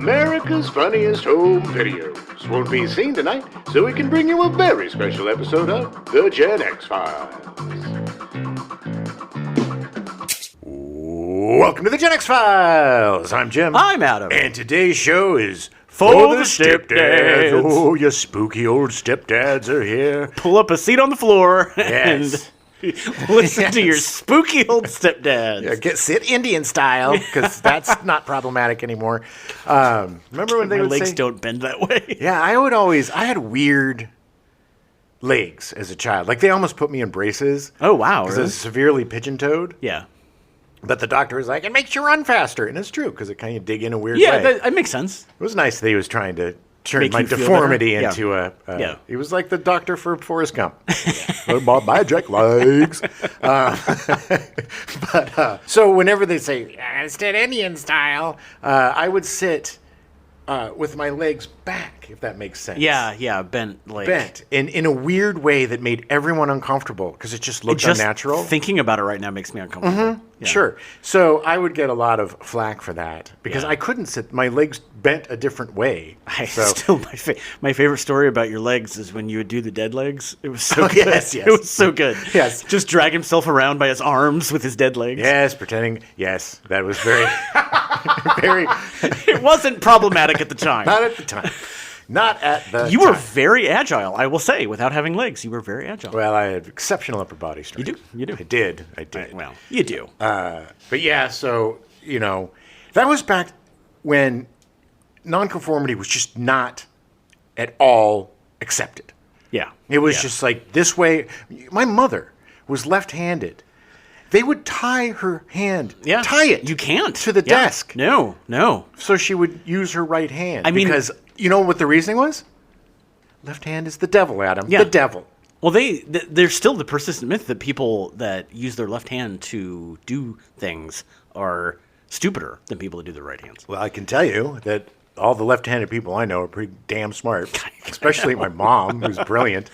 America's Funniest Home Videos won't be seen tonight, so we can bring you a very special episode of The Gen X Files. Welcome to The Gen X Files. I'm Jim. I'm Adam. And today's show is For the Stepdads. Oh, your spooky old stepdads are here. Pull up a seat on the floor Yes. and listen to your spooky old stepdads. Yeah, sit Indian style, because that's not problematic anymore. Remember when they My would legs say, don't bend that way. Yeah, I had weird legs as a child. Like, they almost put me in braces. Oh, wow. Because I Really? was severely pigeon-toed. Yeah. But the doctor was like, it makes you run faster. And it's true, because it kind of dig in a weird Yeah, way. that makes sense. It was nice that he was trying to turn Make my you feel deformity better? into a... Yeah. He was like the doctor for Forrest Gump. Magic legs. So whenever they say, instead Indian style, I would sit with my legs back, if that makes sense. Yeah, bent like Bent in a weird way that made everyone uncomfortable because it just looked unnatural. Thinking about it right now makes me uncomfortable. Yeah. Sure. So I would get a lot of flack for that because Yeah. I couldn't sit. My legs bent a different way. Still, my favorite story about your legs is when you would do the dead legs. It was so good. Yes. It was so good. Yes. Just drag himself around by his arms with his dead legs. Yes, pretending. Yes, that was very, very. It wasn't problematic at the time. Not at the time. Not at the. You were time. very agile, I will say. Without having legs, you were very agile. Well, I had exceptional upper body strength. You do. I did. Well, you do. But yeah, so that was back when nonconformity was just not at all accepted. Yeah. It was just like this way. My mother was left-handed. They would tie her hand. Yeah. Tie it. You can't. To the Yeah. desk. No. So she would use her right hand. I mean- because you know what the reasoning was? Left hand is the devil, Adam. Yeah. The devil. Well, there's still the persistent myth that people that use their left hand to do things are stupider than people that do their right hands. Well, I can tell you that all the left-handed people I know are pretty damn smart, especially my mom, who's brilliant.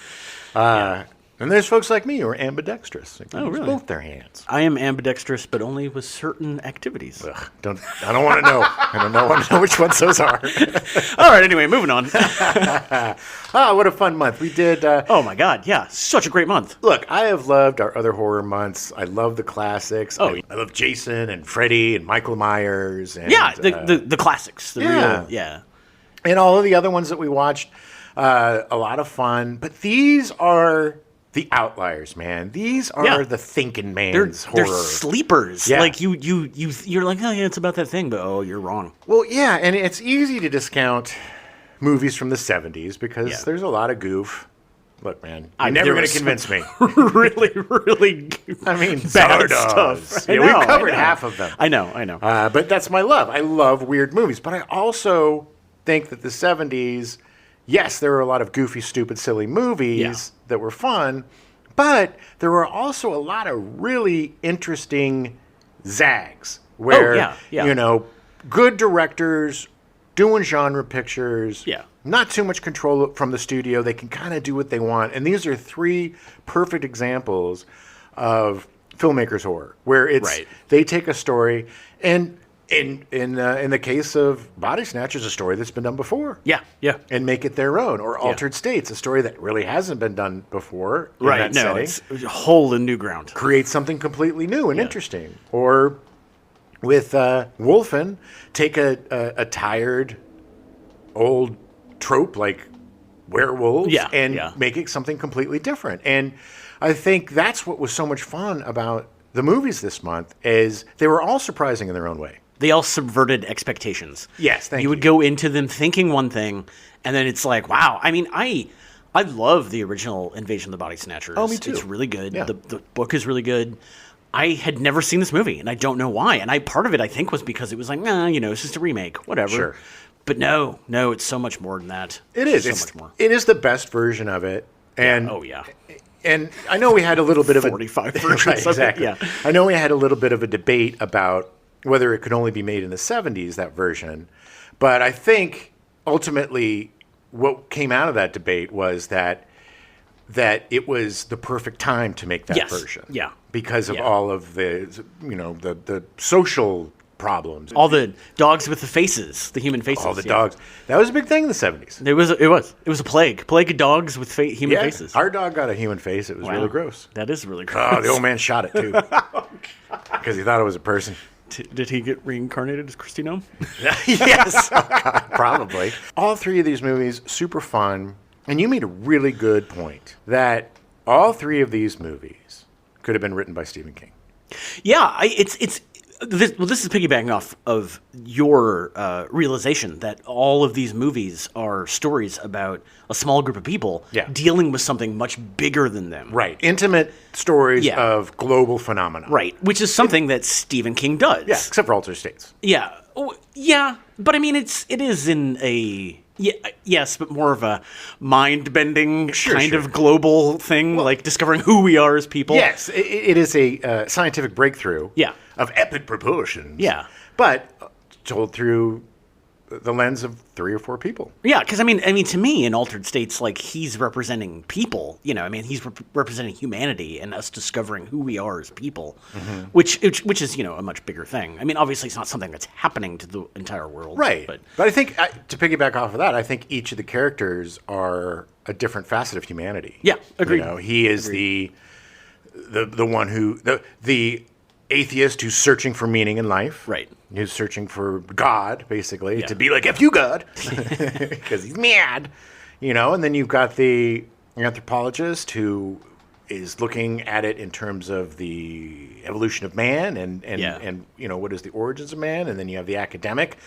And there's folks like me who are ambidextrous. They can use really? both their hands. I am ambidextrous, but only with certain activities. Ugh, I don't want to know. I don't want to know which ones those are. All right, anyway, moving on. What a fun month. We did... Oh, my God, yeah. Such a great month. Look, I have loved our other horror months. I love the classics. Oh. I love Jason and Freddy and Michael Myers. And, Yeah, the classics. The yeah. real, yeah. and all of the other ones that we watched. A lot of fun. But these are the outliers, man. These are Yeah. the thinking They're man's horror. sleepers. Yeah. Like you're like, oh yeah, it's about that thing, but oh, you're wrong. Well, yeah, and it's easy to discount movies from the 70s because Yeah. there's a lot of goof. Look, man, you're never there going was to convince me. really I mean, bad Zardoz. stuff. Yeah, I know, we've covered I know. half of them. I know. But that's my love. I love weird movies. But I also think that the 70s, yes, there were a lot of goofy, stupid, silly movies that were fun, but there were also a lot of really interesting zags where, yeah. Good directors doing genre pictures. Yeah. Not too much control from the studio. They can kind of do what they want. And these are three perfect examples of filmmakers' horror, where it's they take a story, and in the case of Body Snatchers, a story that's been done before, Yeah. and make it their own. Or Altered States, a story that really hasn't been done before, in that No, setting. it's a hole in new ground. Create something completely new and interesting. Or with Wolfen, take a tired old trope like werewolves and make it something completely different. And I think that's what was so much fun about the movies this month, is they were all surprising in their own way. They all subverted expectations. Yes, thank you. You would go into them thinking one thing, and then it's like, wow. I mean, I love the original Invasion of the Body Snatchers. Oh, me too. It's really good. Yeah. The book is really good. I had never seen this movie, and I don't know why. And part of it, I think, was because it was like, it's just a remake, whatever. Sure. But no, it's so much more than that. It is. So much more. It is the best version of it. And Oh, yeah. And I know we had a little bit of 45 a versions right, of it, exactly. yeah. I know we had a little bit of a debate about whether it could only be made in the 70s, that version. But I think ultimately what came out of that debate was that it was the perfect time to make that version. Yeah. Because of all of the, the social problems. All the dogs with the faces, the human faces. All the dogs. That was a big thing in the 70s. It was a plague of dogs with human faces. Our dog got a human face. It was really gross. That is really gross. Oh, the old man shot it too because he thought it was a person. Did he get reincarnated as Christy Gnome? Yes, oh, God, probably. All three of these movies super fun, and you made a really good point that all three of these movies could have been written by Stephen King. Yeah, this is piggybacking off of your realization that all of these movies are stories about a small group of people dealing with something much bigger than them. Right. Intimate stories of global phenomena. Right, which is something that Stephen King does. Yeah, except for Altered States. Yeah. Oh, yeah, but I mean, it is in a... yes, but more of a mind-bending of global thing, like discovering who we are as people. Yes, it is a scientific breakthrough of epic proportions. Yeah. But told through the lens of 3 or 4 people. Yeah, because I mean, to me, in Altered States, like, he's representing people. You know, I mean, he's representing humanity and us discovering who we are as people, which is, you know, a much bigger thing. I mean, obviously, it's not something that's happening to the entire world. Right. But I think, to piggyback off of that, I think each of the characters are a different facet of humanity. Yeah, agreed. You know, he is the one who the atheist who's searching for meaning in life. Right. Who's searching for God, basically, to be like, F you, God, because he's mad, you know. And then you've got the anthropologist who is looking at it in terms of the evolution of man and you know, what is the origins of man. And then you have the academic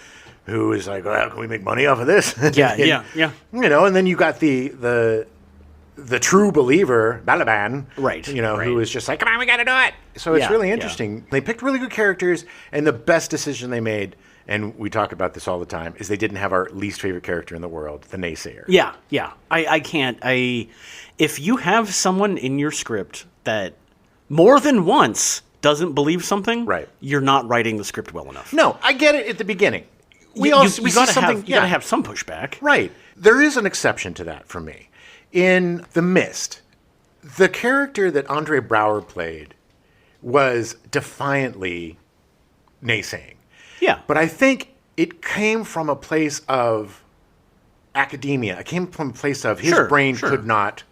who is like, well, how can we make money off of this? Yeah. You know, and then you got the true believer, Balaban, right? You know, who is just like, come on, we got to do it. So it's really interesting. Yeah. They picked really good characters, and the best decision they made, and we talk about this all the time, is they didn't have our least favorite character in the world, the naysayer. Yeah. I can't. If you have someone in your script that more than once doesn't believe something, right, you're not writing the script well enough. No, I get it at the beginning. We gotta have some pushback, right? There is an exception to that for me. In The Mist, the character that Andre Braugher played was defiantly naysaying. Yeah. But I think it came from a place of academia. It came from a place of his brain could not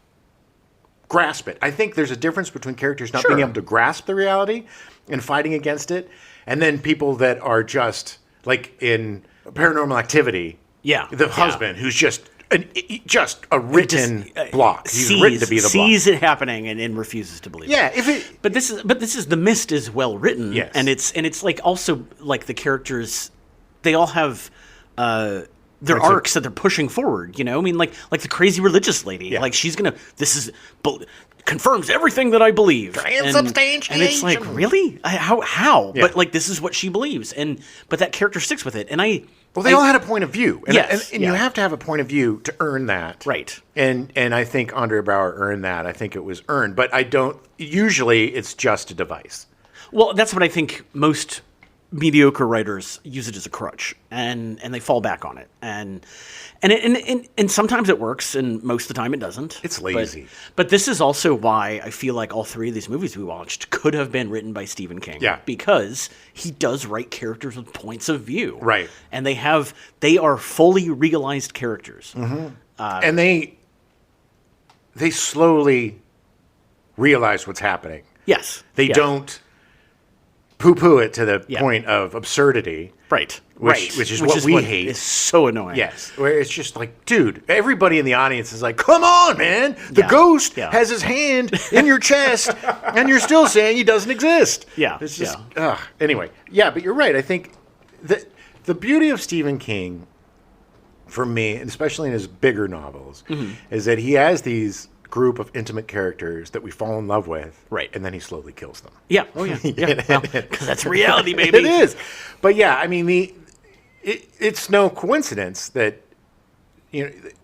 grasp it. I think there's a difference between characters not being able to grasp the reality and fighting against it, and then people that are just, like in Paranormal Activity, the husband who's just a written block. He's written to be the block. Sees it happening and refuses to believe it. Yeah, but this is The Mist is well written. Yes. And it's like also like the characters, they all have their arcs that they're pushing forward, you know? I mean, like the crazy religious lady, like she's gonna confirms everything that I believe. Transubstantiation. And it's like, really? How? Yeah. But like this is what she believes, but that character sticks with it. And they all had a point of view. And, yes, and you have to have a point of view to earn that. Right. And I think Andre Braugher earned that. I think it was earned. But usually it's just a device. Well, that's what I think most mediocre writers use it as a crutch, and they fall back on it. And sometimes it works, and most of the time it doesn't. It's lazy. But this is also why I feel like all three of these movies we watched could have been written by Stephen King. Yeah. Because he does write characters with points of view. Right. And they are fully realized characters. Mm-hmm. And they slowly realize what's happening. Yes. They don't poo-poo it to the point of absurdity. Right. Which is what we hate. It's so annoying. Yes. Where it's just like, dude, everybody in the audience is like, come on, man. The ghost has his hand in your chest, and you're still saying he doesn't exist. Yeah. It's just, anyway. Yeah, but you're right. I think the beauty of Stephen King, for me, and especially in his bigger novels, is that he has these group of intimate characters that we fall in love with, right? And then he slowly kills them. Yeah. Oh yeah. Because that's reality, baby. It is. But yeah, I mean, it's no coincidence that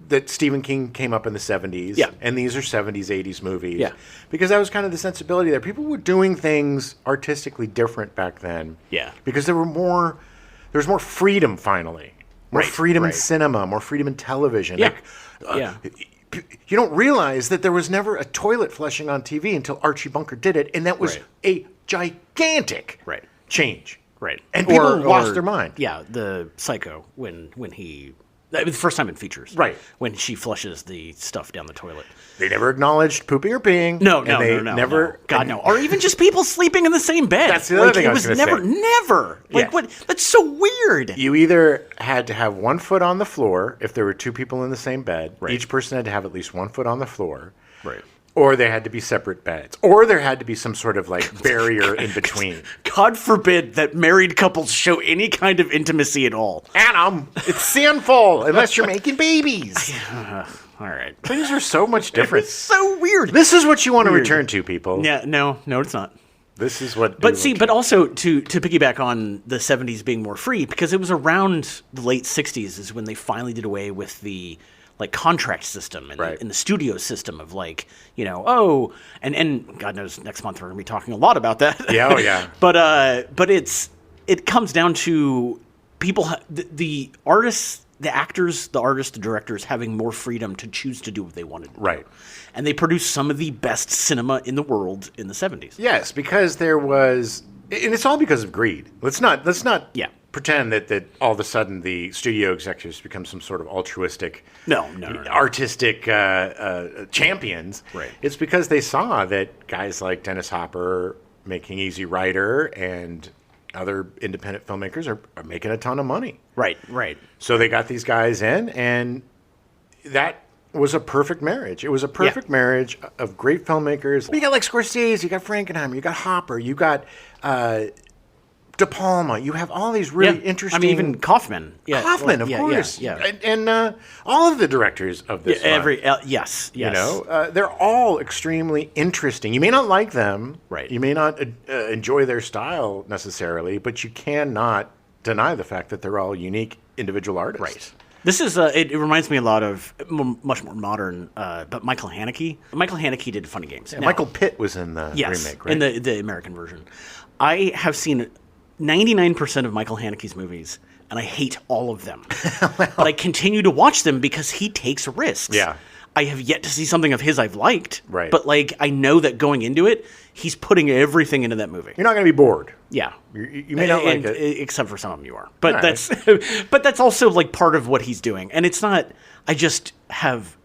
that Stephen King came up in the 70s. Yeah. And these are 70s, 80s movies. Yeah. Because that was kind of the sensibility there. People were doing things artistically different back then. Yeah. Because there was more freedom finally. More freedom in cinema, more freedom in television. Yeah. You don't realize that there was never a toilet flushing on TV until Archie Bunker did it, and that was a gigantic change Right. And people lost their mind. Yeah, the Psycho when he... The first time it features. Right. When she flushes the stuff down the toilet. They never acknowledged pooping or peeing. No. God, no. Or even just people sleeping in the same bed. That's the other thing I was going to say. Never. Like, what? That's so weird. You either had to have 1 foot on the floor if there were 2 people in the same bed. Right. Each person had to have at least 1 foot on the floor. Right. Or there had to be separate beds. Or there had to be some sort of like barrier in between. God forbid that married couples show any kind of intimacy at all. Adam, it's sinful unless you're making babies. All right. Things are so much different. It's so weird. This is what you want to return to, people. Yeah, no, it's not. This is what... But also to piggyback on the 70s being more free, because it was around the late 60s is when they finally did away with the like contract system and, right. and the studio system of like, and God knows next month we're going to be talking a lot about that. Yeah, oh yeah. But it comes down to people, the artists, the actors, the artists, the directors having more freedom to choose to do what they wanted to do. Right. And they produced some of the best cinema in the world in the 70s. Yes, because there was, and it's all because of greed. Let's not pretend that all of a sudden the studio executives become some sort of altruistic, artistic champions. Right. It's because they saw that guys like Dennis Hopper making Easy Rider and other independent filmmakers are making a ton of money. Right. So they got these guys in, and that was a perfect marriage. It was a perfect marriage of great filmmakers. You got like Scorsese, you got Frankenheimer, you got Hopper, you got De Palma. You have all these really interesting... I mean, even Kaufman. Yeah, Kaufman, of course. Yeah. And all of the directors of this yes. You know, they're all extremely interesting. You may not like them. Right. You may not enjoy their style necessarily, but you cannot deny the fact that they're all unique individual artists. Right. This is, it reminds me a lot of, much more modern, but Michael Haneke. Michael Haneke did Funny Games. Yeah, Michael Pitt was in the remake, right? In the American version. I have seen 99% of Michael Haneke's movies, and I hate all of them. But I continue to watch them because he takes risks. Yeah. I have yet to see something of his I've liked. Right. But, like, I know that going into it, he's putting everything into that movie. You're not going to be bored. Yeah. You may not like it. Except for some of them you are. But that's also, like, part of what he's doing. And it's not, I just have...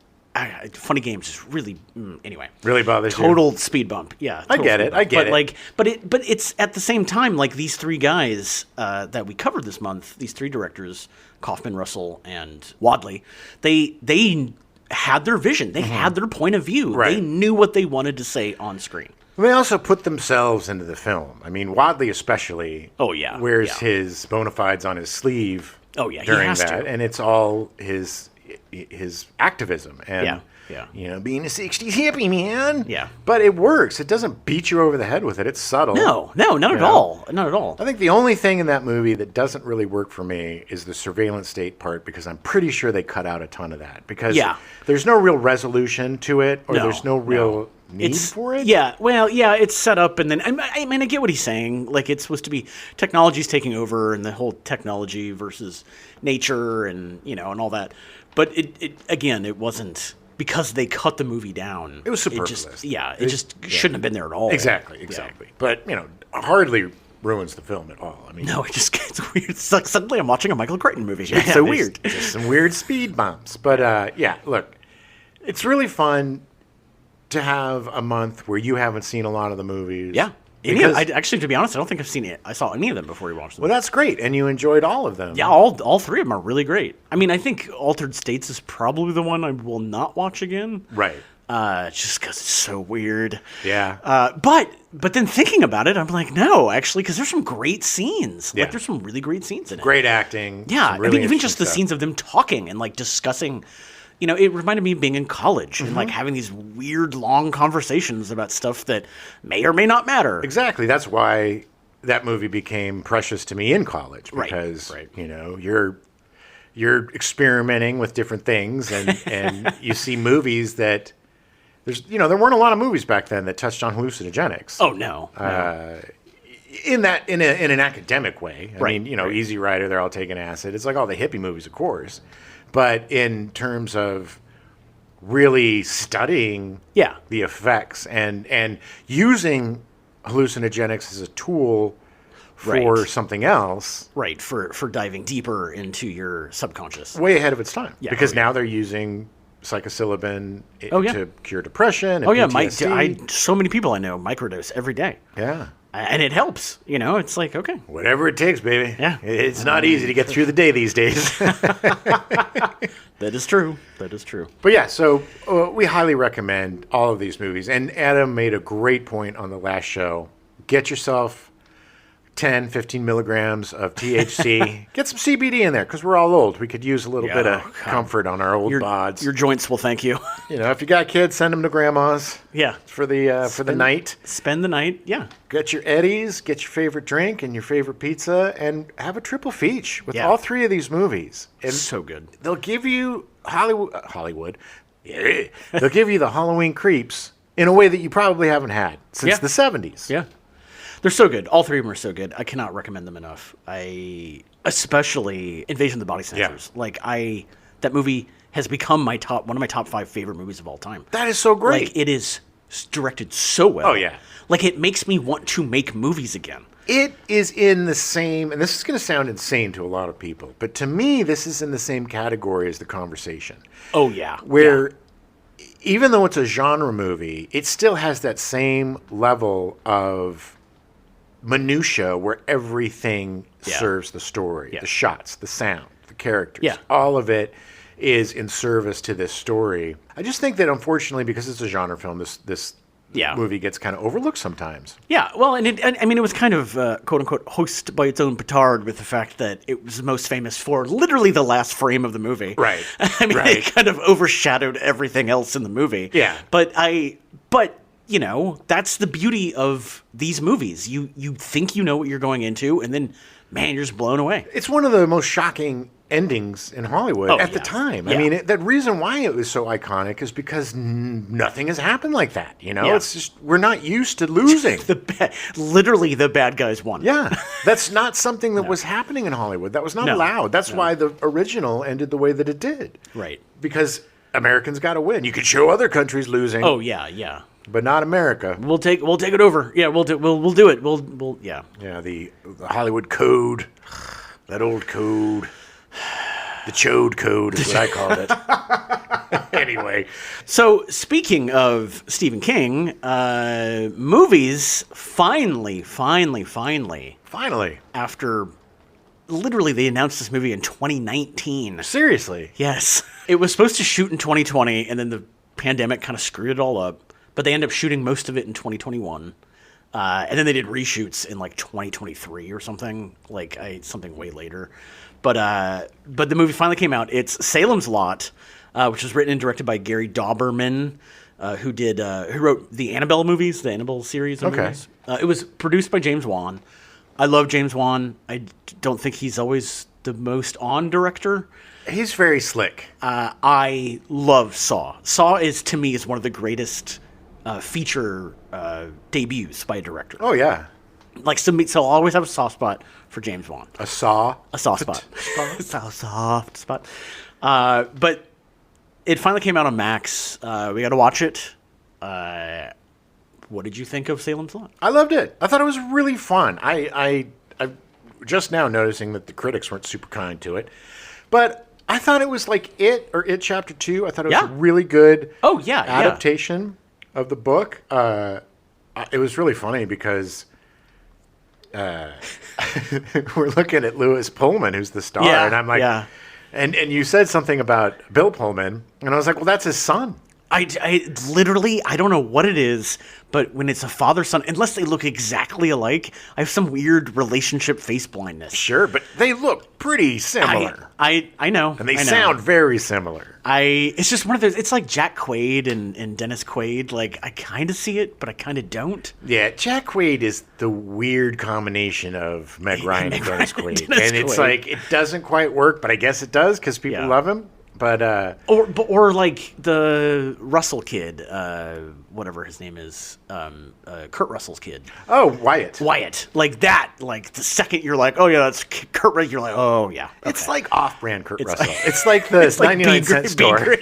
Funny Games is really anyway. Really bothers you. Total speed bump. Yeah, I get it. But it's at the same time like these three guys that we covered this month. These three directors, Kaufman, Russell, and Wadley. They had their vision. They had their point of view. Right. They knew what they wanted to say on screen. They also put themselves into the film. I mean, Wadley especially. Oh yeah. Wears his bona fides on his sleeve. Oh yeah. During he has that, to. and it's all his activism and being a 60s hippie, man. Yeah. But it works. It doesn't beat you over the head with it. It's subtle. No, not at all. Not at all. I think the only thing in that movie that doesn't really work for me is the surveillance state part, because I'm pretty sure they cut out a ton of that, because there's no real resolution to it, or there's no real need for it. Yeah, well, yeah, it's set up, and then I mean, I get what he's saying. Like, it's supposed to be technology's taking over, and the whole technology versus nature, and and all that. But it wasn't, because they cut the movie down. It was superfluous. It just shouldn't have been there at all. Exactly. But hardly ruins the film at all. I mean, no, it just gets weird. It's like suddenly I'm watching a Michael Crichton movie. It's so weird. Just some weird speed bumps. But look, it's really fun to have a month where you haven't seen a lot of the movies. Yeah. Actually, to be honest, I don't think I've seen it. I saw any of them before we watched them. Well, that's great, and you enjoyed all of them. Yeah, all three of them are really great. I mean, I think Altered States is probably the one I will not watch again. Right. Just because it's so weird. Yeah. But then thinking about it, I'm like, no, actually, because there's some great scenes. Yeah. Like, there's some really great scenes in it. Great acting. Yeah, really I mean, even just the scenes of them talking and like discussing. It reminded me of being in college and like having these weird long conversations about stuff that may or may not matter. Exactly. That's why that movie became precious to me in college, because you're experimenting with different things, and you see movies that there weren't a lot of movies back then that touched on hallucinogenics. Oh no. In an academic way. I mean, Easy Rider, they're all taking acid. It's like all the hippie movies, of course. But in terms of really studying the effects and using hallucinogenics as a tool for Right. something else. Right, for diving deeper into your subconscious. Way ahead of its time. Yeah. Because now they're using psilocybin yeah. to cure depression and Oh yeah, PTSD. so many people I know microdose every day. Yeah. And it helps, it's like, okay. Whatever it takes, baby. Yeah. It's not easy to get through the day these days. That is true. That is true. But yeah, so we highly recommend all of these movies. And Adam made a great point on the last show. Get yourself 10, 15 milligrams of THC. Get some CBD in there because we're all old. We could use a little bit of comfort on our old bods. Your joints will thank you. If you got kids, send them to grandma's. Yeah. For the night. Spend the night, yeah. Get your Eddies, get your favorite drink and your favorite pizza, and have a triple feature with all three of these movies. And So good. they'll give you Hollywood. Yeah. They'll give you the Halloween creeps in a way that you probably haven't had since the 70s. Yeah. They're so good. All three of them are so good. I cannot recommend them enough. Especially Invasion of the Body Snatchers. Yeah. That movie has become one of my top 5 favorite movies of all time. That is so great. It is directed so well. Oh, yeah. It makes me want to make movies again. It is in the same, and this is going to sound insane to a lot of people, but to me, this is in the same category as The Conversation. Oh, yeah. Where even though it's a genre movie, it still has that same level of minutia where everything serves the story, the shots, the sound, the characters, all of it is in service to this story. I just think that unfortunately, because it's a genre film, this movie gets kind of overlooked sometimes. Yeah, well, and it was kind of quote unquote hoist by its own petard with the fact that it was most famous for literally the last frame of the movie. Right. It kind of overshadowed everything else in the movie. Yeah. But that's the beauty of these movies. You think you know what you're going into, and then, man, you're just blown away. It's one of the most shocking endings in Hollywood at the time. Yeah. I mean, the reason why it was so iconic is because nothing has happened like that. It's just we're not used to losing. Literally, the bad guys won. Yeah, that's not something that was happening in Hollywood. That was not allowed. That's why the original ended the way that it did. Right. Because Americans got to win. You could show other countries losing. Oh yeah, yeah. But not America. We'll take it over. Yeah, we'll do it. We'll yeah. Yeah, the Hollywood code. That old code. The chode code is what I called it. Anyway. So, speaking of Stephen King, movies finally, after literally they announced this movie in 2019. Seriously? Yes. It was supposed to shoot in 2020, and then the pandemic kind of screwed it all up. But they ended up shooting most of it in 2021. And then they did reshoots in 2023 or something, something way later. But the movie finally came out. It's Salem's Lot, which was written and directed by Gary Dauberman, who wrote the Annabelle movies, the Annabelle series of movies. It was produced by James Wan. I love James Wan. I don't think he's always the most on director. He's very slick. I love Saw. Saw to me is one of the greatest feature debuts by a director. Oh yeah. So I'll always have a soft spot for James Wan. A soft spot. A soft spot. But it finally came out on Max. We got to watch it. What did you think of Salem's Lot? I loved it. I thought it was really fun. I'm just now noticing that the critics weren't super kind to it, but I thought it was like It Chapter 2. I thought it was a really good adaptation of the book. It was really funny because we're looking at Lewis Pullman, who's the star, and I'm like, and you said something about Bill Pullman, and I was like, well, that's his son. I literally, I don't know what it is, but when it's a father-son, unless they look exactly alike, I have some weird relationship face blindness. Sure, but they look pretty similar. I know. And they sound very similar. It's just one of those, it's like Jack Quaid and Dennis Quaid. I kind of see it, but I kind of don't. Yeah, Jack Quaid is the weird combination of Meg Ryan and Dennis Quaid. And it's it doesn't quite work, but I guess it does because people love him. But or like the Russell kid, whatever his name is, Kurt Russell's kid. Oh, Wyatt. Wyatt. Like that. Like the second you're like, oh yeah, that's Kurt Russell. You're like, oh yeah. Okay. It's like off-brand Kurt Russell. It's like the 99-cent store.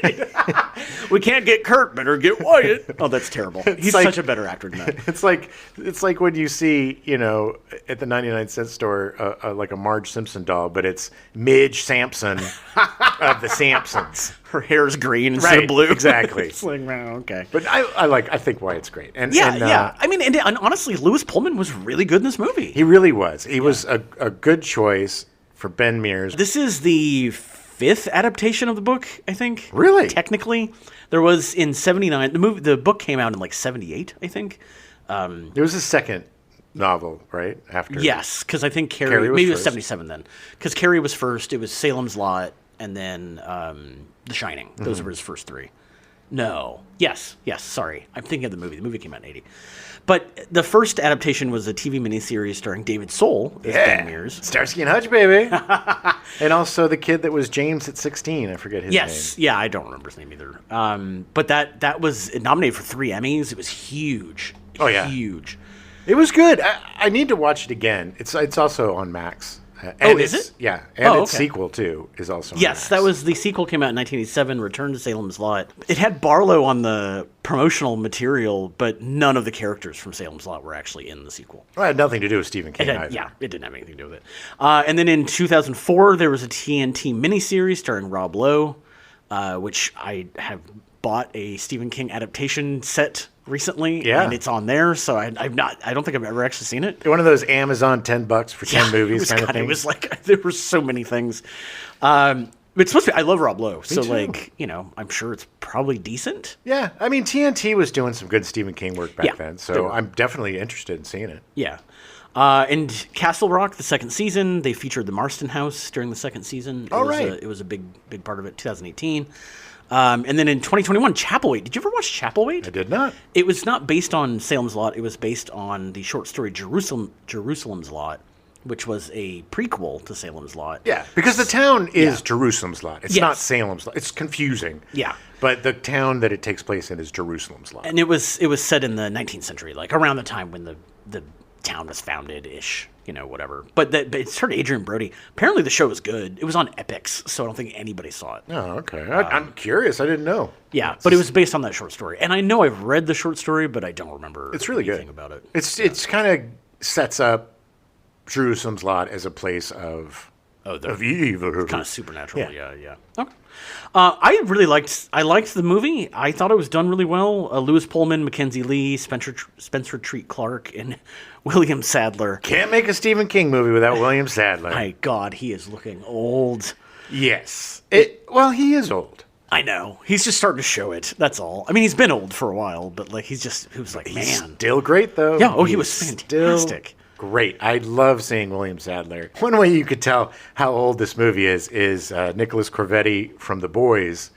We can't get Kurt, better get Wyatt. Oh, that's terrible. He's like, such a better actor than that. It's like when you see, at the 99-cent store, like a Marge Simpson doll, but it's Midge Sampson of the Sampsons. Her hair's green instead of blue. Exactly. It's like, well, okay. But I think Wyatt's great. And I mean, and honestly, Lewis Pullman was really good in this movie. He really was. He was a good choice for Ben Mears. This is the 5th adaptation of the book, I think. Really? Technically. There was in 79. The book came out in like 78, I think. There was a second novel, right? After. Yes, because I think Carrie was maybe it first. was 77 then. Because Carrie was first. It was Salem's Lot, and then The Shining. Those were his first 3. No. Yes. Sorry. I'm thinking of the movie. The movie came out in 80. But the first adaptation was a TV miniseries starring David Soul as Ben Mears. Starsky and Hutch, baby. And also the kid that was James at 16. I forget his name. Yeah, I don't remember his name either. But that was nominated for 3 Emmys. It was huge. Oh, yeah. Huge. It was good. I need to watch it again. It's also on Max. And is it? Yeah, and its okay. sequel too is also. On Yes, Max. that was the sequel. Came out in 1987. Return to Salem's Lot. It had Barlow on the promotional material, but none of the characters from Salem's Lot were actually in the sequel. Well, it had nothing to do with Stephen King. Either. Yeah, it didn't have anything to do with it. And then in 2004, there was a TNT miniseries starring Rob Lowe, which I have bought a Stephen King adaptation set recently, and it's on there. So I don't think I've ever actually seen it. One of those Amazon $10 for 10 movies kind of thing. It was like there were so many things. It's supposed to be. I love Rob Lowe, so I'm sure it's probably decent. Yeah, I mean TNT was doing some good Stephen King work back then, so I'm definitely interested in seeing it. Yeah. And Castle Rock, the second season, they featured the Marston House during the second season. It was a big part of it. 2018. And then in 2021, Chapelwaite. Did you ever watch Chapelwaite? I did not. It was not based on Salem's Lot. It was based on the short story Jerusalem's Lot, which was a prequel to Salem's Lot. Yeah, because the town is Jerusalem's Lot. It's not Salem's Lot. It's confusing. Yeah. But the town that it takes place in is Jerusalem's Lot. And it was set in the 19th century, like around the time when the town was founded-ish, whatever. But it starred Adrian Brody. Apparently the show was good. It was on Epix, so I don't think anybody saw it. Oh, okay. I'm curious. I didn't know. Yeah, but it was based on that short story. And I know I've read the short story, but I don't remember it's really anything good. about it. It's kind of sets up Jerusalem's Lot as a place of evil. Kind of supernatural. Yeah. Okay. I liked the movie. I thought it was done really well. Lewis Pullman, Mackenzie Lee, Spencer Treat Clark, and William Sadler. Can't make a Stephen King movie without William Sadler. My God, he is looking old. Yes. Well, he is old. I know. He's just starting to show it. That's all. I mean, he's been old for a while, but he was like, He's man. Still great, though. Yeah, he was fantastic. Great. I love seeing William Sadler. One way you could tell how old this movie is Nicholas Corvetti from The Boys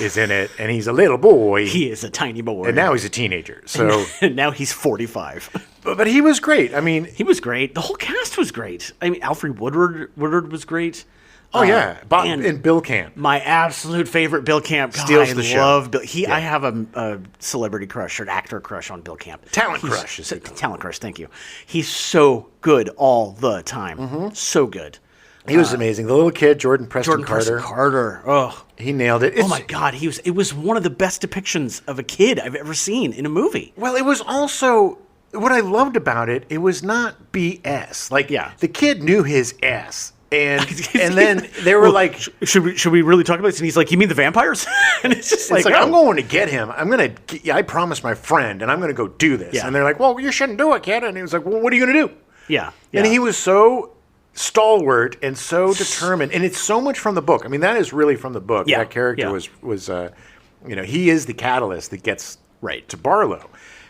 is in it, and he's a little boy. He is a tiny boy. And now he's a teenager. So and now he's 45. But he was great. I mean, he was great. The whole cast was great. I mean, Alfred Woodard was great. Oh yeah, and Bill Camp. My absolute favorite Bill Camp. God, Steals the show. I love Bill. I have a celebrity crush or an actor crush on Bill Camp. Talent crush. Talent crush. Thank you. He's so good all the time. So good. He was amazing. The little kid, Jordan Preston Carter. Oh, he nailed it. Oh my God, it was one of the best depictions of a kid I've ever seen in a movie. Well, it was also what I loved about it. It was not BS. The kid knew his ass. And then they were like, should we really talk about this? And he's like, you mean the vampires? And it's just like, I'm going to get him. I promised my friend, and I'm going to go do this. Yeah. And they're like, well, you shouldn't do it, kid. And he was like, well, what are you going to do? Yeah. And he was so stalwart and so determined. And it's so much from the book. I mean, that is really from the book. Yeah. That character was he is the catalyst that gets to Barlow.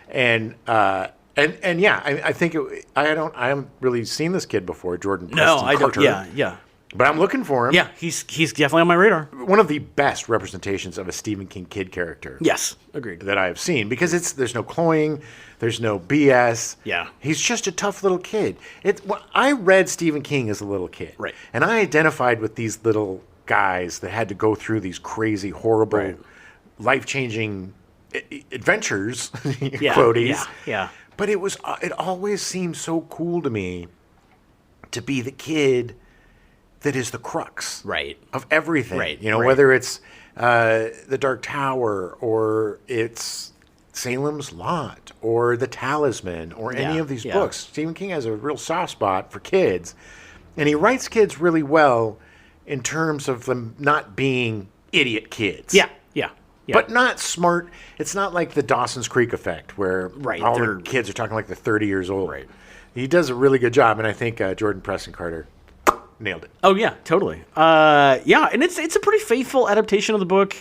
And yeah, I think I haven't really seen this kid before, Jordan Preston Carter. Yeah. But I'm looking for him. Yeah, he's definitely on my radar. One of the best representations of a Stephen King kid character. Yes, agreed. That I have seen, because there's no cloying, there's no BS. Yeah, he's just a tough little kid. I read Stephen King as a little kid, right? And I identified with these little guys that had to go through these crazy, horrible, life-changing adventures, Yeah, quoties. yeah. But it always seemed so cool to me to be the kid that is the crux Right. of everything. Right, You know, right. whether it's the Dark Tower or it's Salem's Lot or The Talisman or any Yeah, of these yeah. books. Stephen King has a real soft spot for kids, and he writes kids really well in terms of them not being idiot kids. Yeah, yeah. Yeah. But not smart. It's not like the Dawson's Creek effect where Right, all they're- the kids are talking like they're 30 years old. Right. He does a really good job, and I think Jordan Preston Carter nailed it. Oh yeah, totally. Yeah, and it's a pretty faithful adaptation of the book.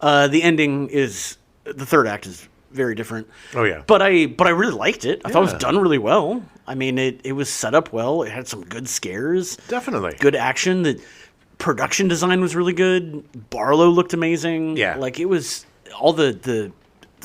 The ending is the third act is very different. Oh, yeah. But I really liked it. I thought it Yeah. was done really well. I mean, it was set up well. It had some good scares, Definitely. good action. The production design was really good. Barlow looked amazing. Yeah. Like it was all the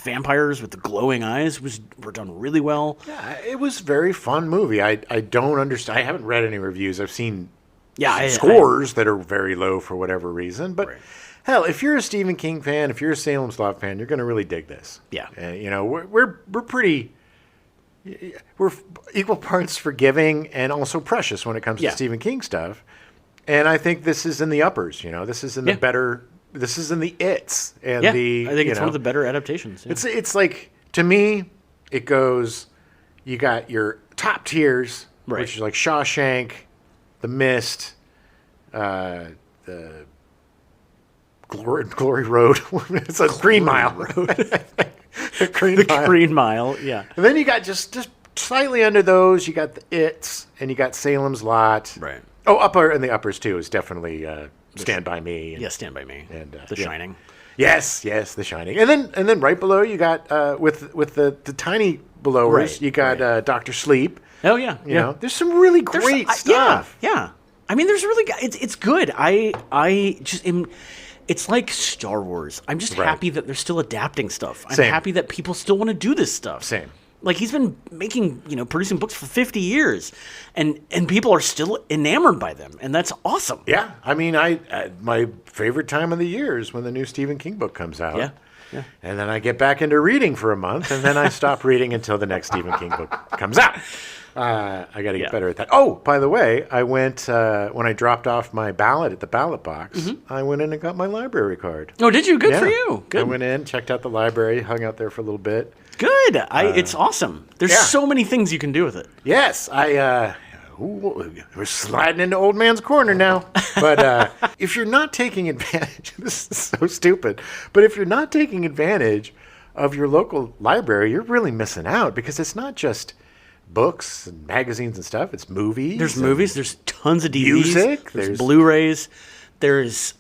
vampires with the glowing eyes were done really well. Yeah, it was a very fun movie. I don't understand. I haven't read any reviews. I've seen Yeah, scores that are very low for whatever reason. But Right. hell, if you're a Stephen King fan, if you're a Salem's Lot fan, you're going to really dig this. Yeah. You know, we're pretty. We're equal parts forgiving and also precious when it comes Yeah. to Stephen King stuff. And I think this is in the uppers. You know, this is in the Yeah. better. This is in the its and Yeah, the. I think you it's know, one of the better adaptations. Yeah. It's like, to me, it goes, you got your top tiers, Right. which is like Shawshank, The Mist, the Glory Road. It's a Green Mile. Green Mile, yeah. And then you got just slightly under those, you got the It's, and you got Salem's Lot. Right. Oh, upper and the uppers too is definitely Stand By Me. And, Yeah, Stand By Me. And, The yeah. Shining. Yes, The Shining, and then right below you got with the tiny belowers, Right, you got Doctor Sleep. Oh yeah, You know, there's some really great stuff. Yeah. I mean, there's really it's good. I just am. It's like Star Wars. I'm just Right. happy that they're still adapting stuff. I'm Same. happy that people still want to do this stuff. Same. Like he's been producing books for 50 years, and people are still enamored by them, and that's awesome. Yeah, I mean, I my favorite time of the year is when the new Stephen King book comes out. Yeah. Yeah. And then I get back into reading for a month, and then I stop reading until the next Stephen King book comes out. I got to get Yeah. better at that. Oh, by the way, I went when I dropped off my ballot at the ballot box. I went in and got my library card. Oh, did you? Good Yeah. for you. I Good. went in, checked out the library, hung out there for a little bit. Good. It's awesome. There's yeah. so many things you can do with it. Yes, we're sliding into old man's corner now. But if you're not taking advantage, this is so stupid, but if you're not taking advantage of your local library, you're really missing out because it's not just books and magazines and stuff. It's movies. There's and movies. There's tons of DVDs. Music, There's there's- Blu-rays. There's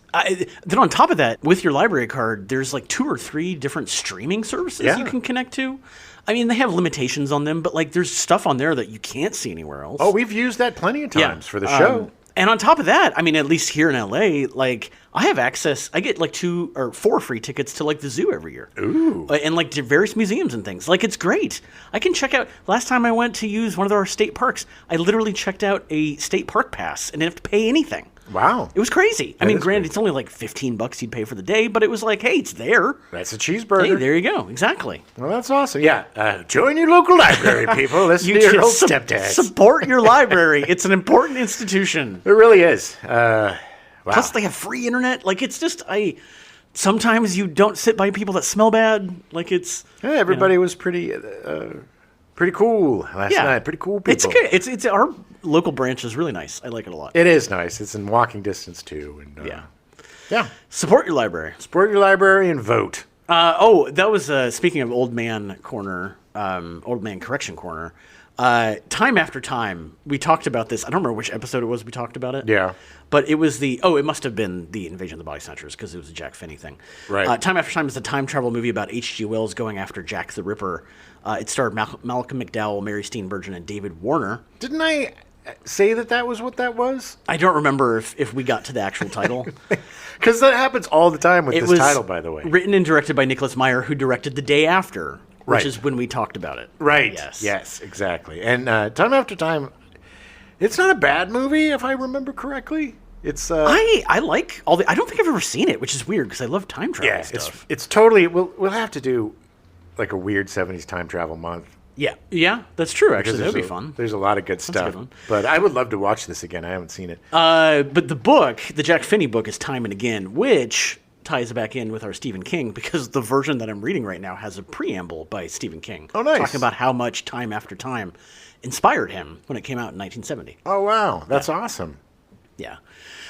then on top of that, with your library card, there's like 2 or 3 different streaming services Yeah. you can connect to. I mean, they have limitations on them, but like there's stuff on there that you can't see anywhere else. Oh, we've used that plenty of Yeah. times for the show. And on top of that, I mean, at least here in LA, like I have access. I get like 2 or 4 free tickets to like the zoo every year. Ooh. And like to various museums and things. Like it's great. I can check out. Last time I went to use one of our state parks, I literally checked out a state park pass and didn't have to pay anything. Wow. It was crazy. I mean, is granted, crazy. it's only like $15 you'd pay for the day, but it was like, hey, it's there. That's a cheeseburger. Hey, there you go. Exactly. Well, that's awesome. Yeah. Join your local library, people. Listen to your should old stepdads. support your library. It's an important institution. It really is. Wow. Plus, they have free internet. Like, it's just, sometimes you don't sit by people that smell bad. Like, it's. Yeah, everybody was pretty cool last Yeah. night. Pretty cool people. It's good. It's our local branch is really nice. I like it a lot. It is nice. It's in walking distance too. And, Yeah. yeah. Support your library. Support your library and vote. That was speaking of old man corner, old man correction corner. Time after time, we talked about this. I don't remember which episode it was we talked about it. Yeah. But it was it must have been the Invasion of the Body Snatchers because it was a Jack Finney thing. Right. Time After Time is a time travel movie about H.G. Wells going after Jack the Ripper. It starred Malcolm McDowell, Mary Steenburgen, and David Warner. Didn't I say that was what that was? I don't remember if we got to the actual title. Because that happens all the time with It this was title, by the way. written and directed by Nicholas Meyer, who directed The Day After, which Right. is when we talked about it. Right. Yes. Yes, exactly. And Time After Time, it's not a bad movie, if I remember correctly. It's I like all the. I don't think I've ever seen it, which is weird because I love time travel yeah, stuff. it's totally. We'll have to do like a weird 70s time travel month. Yeah, that's true. Actually, that'd be fun. There's a lot of good stuff. Good one. But I would love to watch this again. I haven't seen it. But the book, the Jack Finney book, is Time and Again, which ties back in with our Stephen King, because the version that I'm reading right now has a preamble by Stephen King. Oh, nice. Talking about how much Time After Time inspired him when it came out in 1970. Oh, wow. That's awesome. Yeah.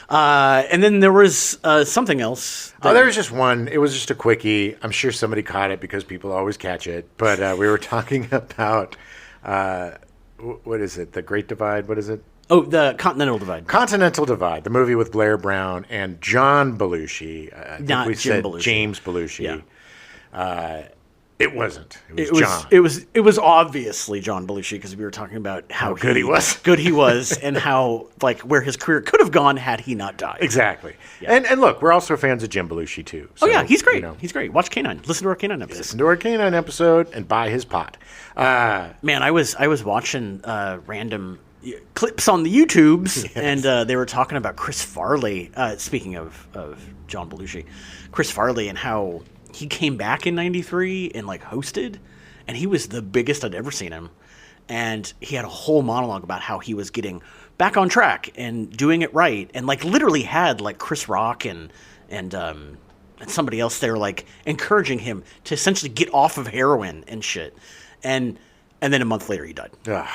And then there was something else. There was just one. It was just a quickie. I'm sure somebody caught it because people always catch it. But we were talking about, what is it? The Great Divide? What is it? Oh, the Continental Divide. Continental Divide, the movie with Blair Brown and John Belushi. I think Not we Jim said Belushi. James Belushi. Yeah. It wasn't. It was John. It was obviously John Belushi, because we were talking about how good he was. Good he was, and how, like, where his career could have gone had he not died. Exactly. Yeah. And look, we're also fans of Jim Belushi too. So, Oh yeah, he's great. You know, He's great. Watch Canine. Listen to our Canine episode. listen to our Canine episode and buy his pot. Man, I was watching random clips on the YouTubes, Yes. and they were talking about Chris Farley. Speaking of John Belushi, Chris Farley, and how he came back in '93 and like hosted, and he was the biggest I'd ever seen him. And he had a whole monologue about how he was getting back on track and doing it right, and like literally had like Chris Rock and somebody else there like encouraging him to essentially get off of heroin and shit. And then a month later he died. Ugh.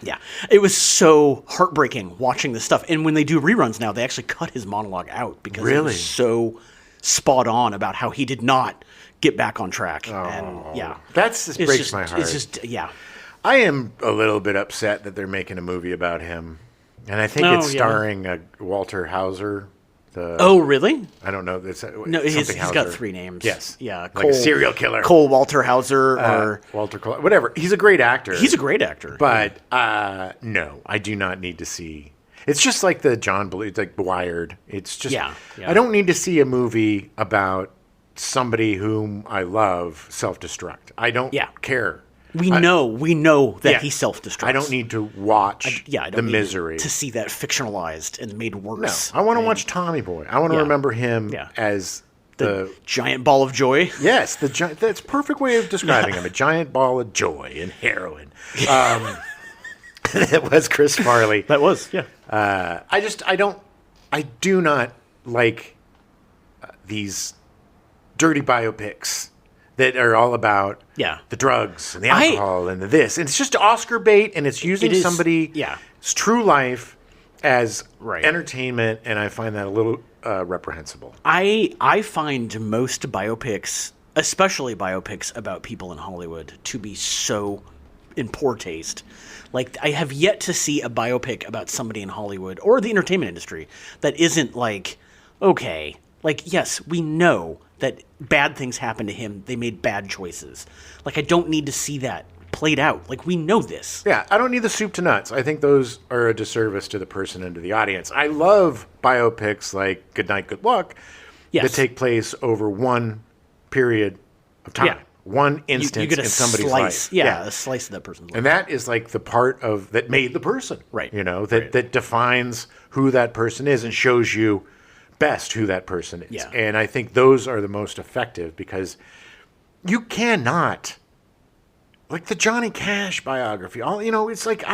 Yeah. It was so heartbreaking watching this stuff. And when they do reruns now, they actually cut his monologue out because it Really? was so spot on about how he did not get back on track. Oh, And yeah. that just It's breaks just- my heart. It's just, yeah. I am a little bit upset that they're making a movie about him, and I think Oh, it's yeah. starring Walter Hauser. Oh, really? I don't know. It's, No, he's something got Hauser. 3 names. Yes. Yeah. Like a serial killer. Cole Walter Hauser, or Walter Cole, whatever. He's a great actor. he's a great actor. But no, I do not need to see. It's just like the John Belushi, like Wired. It's just Yeah. I don't need to see a movie about somebody whom I love self-destruct. I don't care. We know that he self-destructs. I don't need to watch I the don't need misery. to see that fictionalized and made No, worse. I want to watch Tommy Boy. I want to Yeah. remember him Yeah. as the giant ball of joy. yes, that's a perfect way of describing him. A giant ball of joy and heroin. It was Chris Farley. That was, yeah. I do not like these dirty biopics that are all about the drugs and the alcohol and the this. And it's just Oscar bait, and it's using somebody's true life as entertainment, and I find that a little reprehensible. I find most biopics, especially biopics about people in Hollywood, to be so in poor taste. Like, I have yet to see a biopic about somebody in Hollywood or the entertainment industry that isn't like, okay, like, yes, we know that bad things happened to him. They made bad choices. Like, I don't need to see that played out. Like, we know this. Yeah, I don't need the soup to nuts. I think those are a disservice to the person and to the audience. I love biopics like Good Night, Good Luck that take place over one period of time. Yeah. One instance you get a in somebody's slice, life. Yeah, a slice of that person's life. And that is like the part of that made the person. Right. You know, that defines who that person is and shows you best who that person is. Yeah. And I think those are the most effective, because you cannot, like the Johnny Cash biography, it's like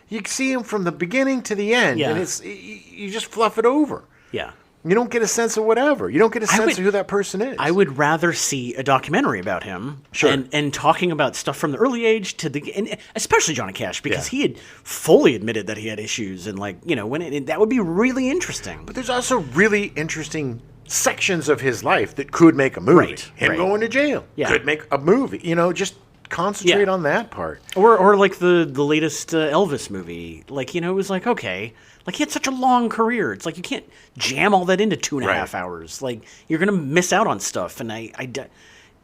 you see him from the beginning to the end, and you just fluff it over. Yeah. You don't get a sense of whatever. You don't get a sense of who that person is. I would rather see a documentary about him, and talking about stuff from the early age to and especially Johnny Cash, because he had fully admitted that he had issues, and that would be really interesting. But there's also really interesting sections of his life that could make a movie. Him going to jail could make a movie. Just concentrate on that part. Or like the latest Elvis movie. Like, it was like, okay, like, he had such a long career. It's like you can't jam all that into 2.5 hours. Like, you're going to miss out on stuff, and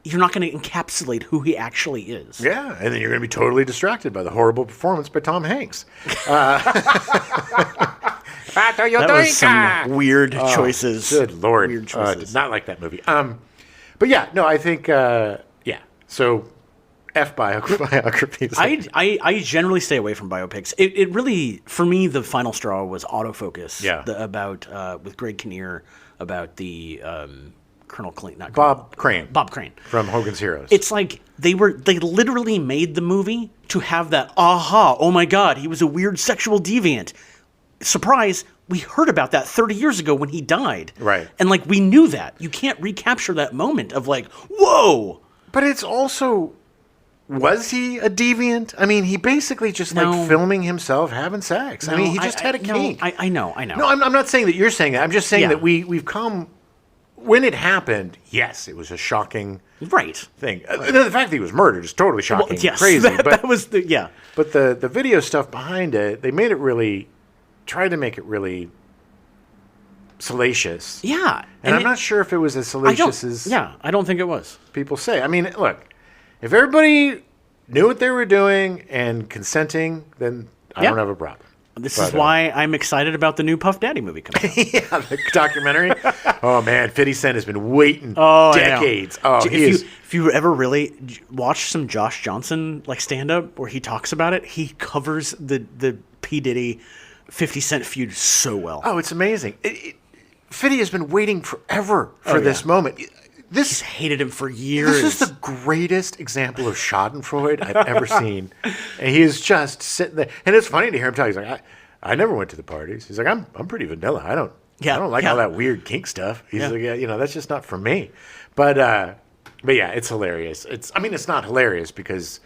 you're not going to encapsulate who he actually is. Yeah, and then you're going to be totally distracted by the horrible performance by Tom Hanks. That was some weird choices. Good Lord. Weird choices. Did not like that movie. But yeah, no, I think, so F biographies. I generally stay away from biopics. It really, for me, the final straw was Autofocus. Yeah. About with Greg Kinnear, about the Colonel Clean, not Bob Crane. Bob Crane From Hogan's Heroes. It's like they literally made the movie to have that aha, oh my God, he was a weird sexual deviant. Surprise, we heard about that 30 years ago when he died. Right. And like we knew that. You can't recapture that moment of like, whoa. But it's also, was he a deviant? I mean, he basically just like filming himself having sex. I mean, he just had a kink. I know. No, I'm not saying that you're saying that. I'm just saying that we've come, when it happened, yes, it was a shocking thing. The fact that he was murdered is totally shocking, crazy. That was But the video stuff behind it, they made it really, tried to make it really salacious. Yeah. And I'm not sure if it was as salacious as I don't think it was. people say. I mean, look, if everybody knew what they were doing and consenting, then I don't have a problem. This is why I'm excited about the new Puff Daddy movie coming out. The documentary. Oh man, 50 Cent has been waiting decades. If you ever really watch some Josh Johnson like stand up where he talks about it, he covers the P Diddy 50 Cent feud so well. Oh, it's amazing. 50 has been waiting forever for this moment. He's hated him for years. This is the greatest example of Schadenfreude I've ever seen. And he is just sitting there. And it's funny to hear him talk. He's like, I never went to the parties. He's like, I'm pretty vanilla. I don't like all that weird kink stuff. He's like, that's just not for me. But yeah, it's hilarious. It's not hilarious because